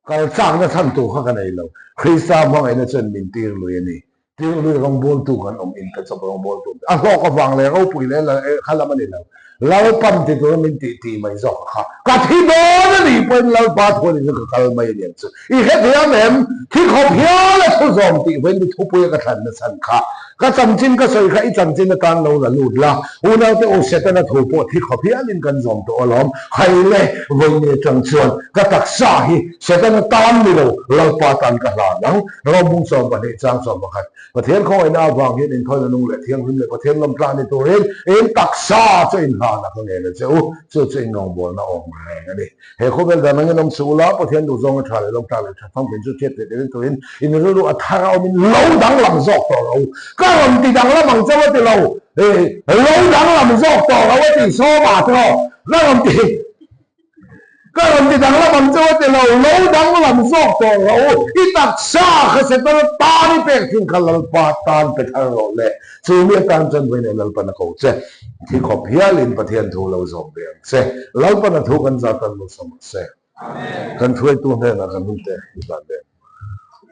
kal chak na than tu kha ka nei lo khisa mo ngai na chen min tir lu ni tiếng lui rong bol tu kan in ka chop rong bol tu a ho ka wang le ro pui le la khala man le lao pan ti tu min ti mai zo kha ka thi do na ni pen lao pa thon ni ka kal mai le chu I he thia mem thi kho phia la thu zom ti wen ni thu pui ka than na san kha ka cham chin ka soi kha I cham chin na tan lo la lut la u na te o set na thu po thi kho phia lin kan zom to lom khai le voi ni chang chuan ka tak sa hi set na tan ni lo lao pa tan ka la dang ro bung som ba ni chang som ba khat Pathian kho ai na wang hin in thoi nung le thiang hun le pathian lam tla ni to in tak sa cho in ha na ko ne le chu in ngong bol na ong hai nga ni he kho bel da nang nom su la pathian du zong tha le long ta le phang bin chu chet le to in ru a thara min lo dang lam zok to lo ka lam ti dang la mang chaw ti lo lo dang lam zok to lo ti so ba to la lam ti cái làm gì đang làm bằng cho cái lâu lâu đang làm dọc to lâu ít đặc xa cái sẽ tới ta đi bẹt thiên khăn làm ba tan bẹt hàng rồi lệ chú miết tan chân với này làm phần cầu xe thì có phía lên bát thiên thu lâu dòng biển xe lâu phần thu cần ra tân một số xe kan thuai tu hne na kan hun te hi ban de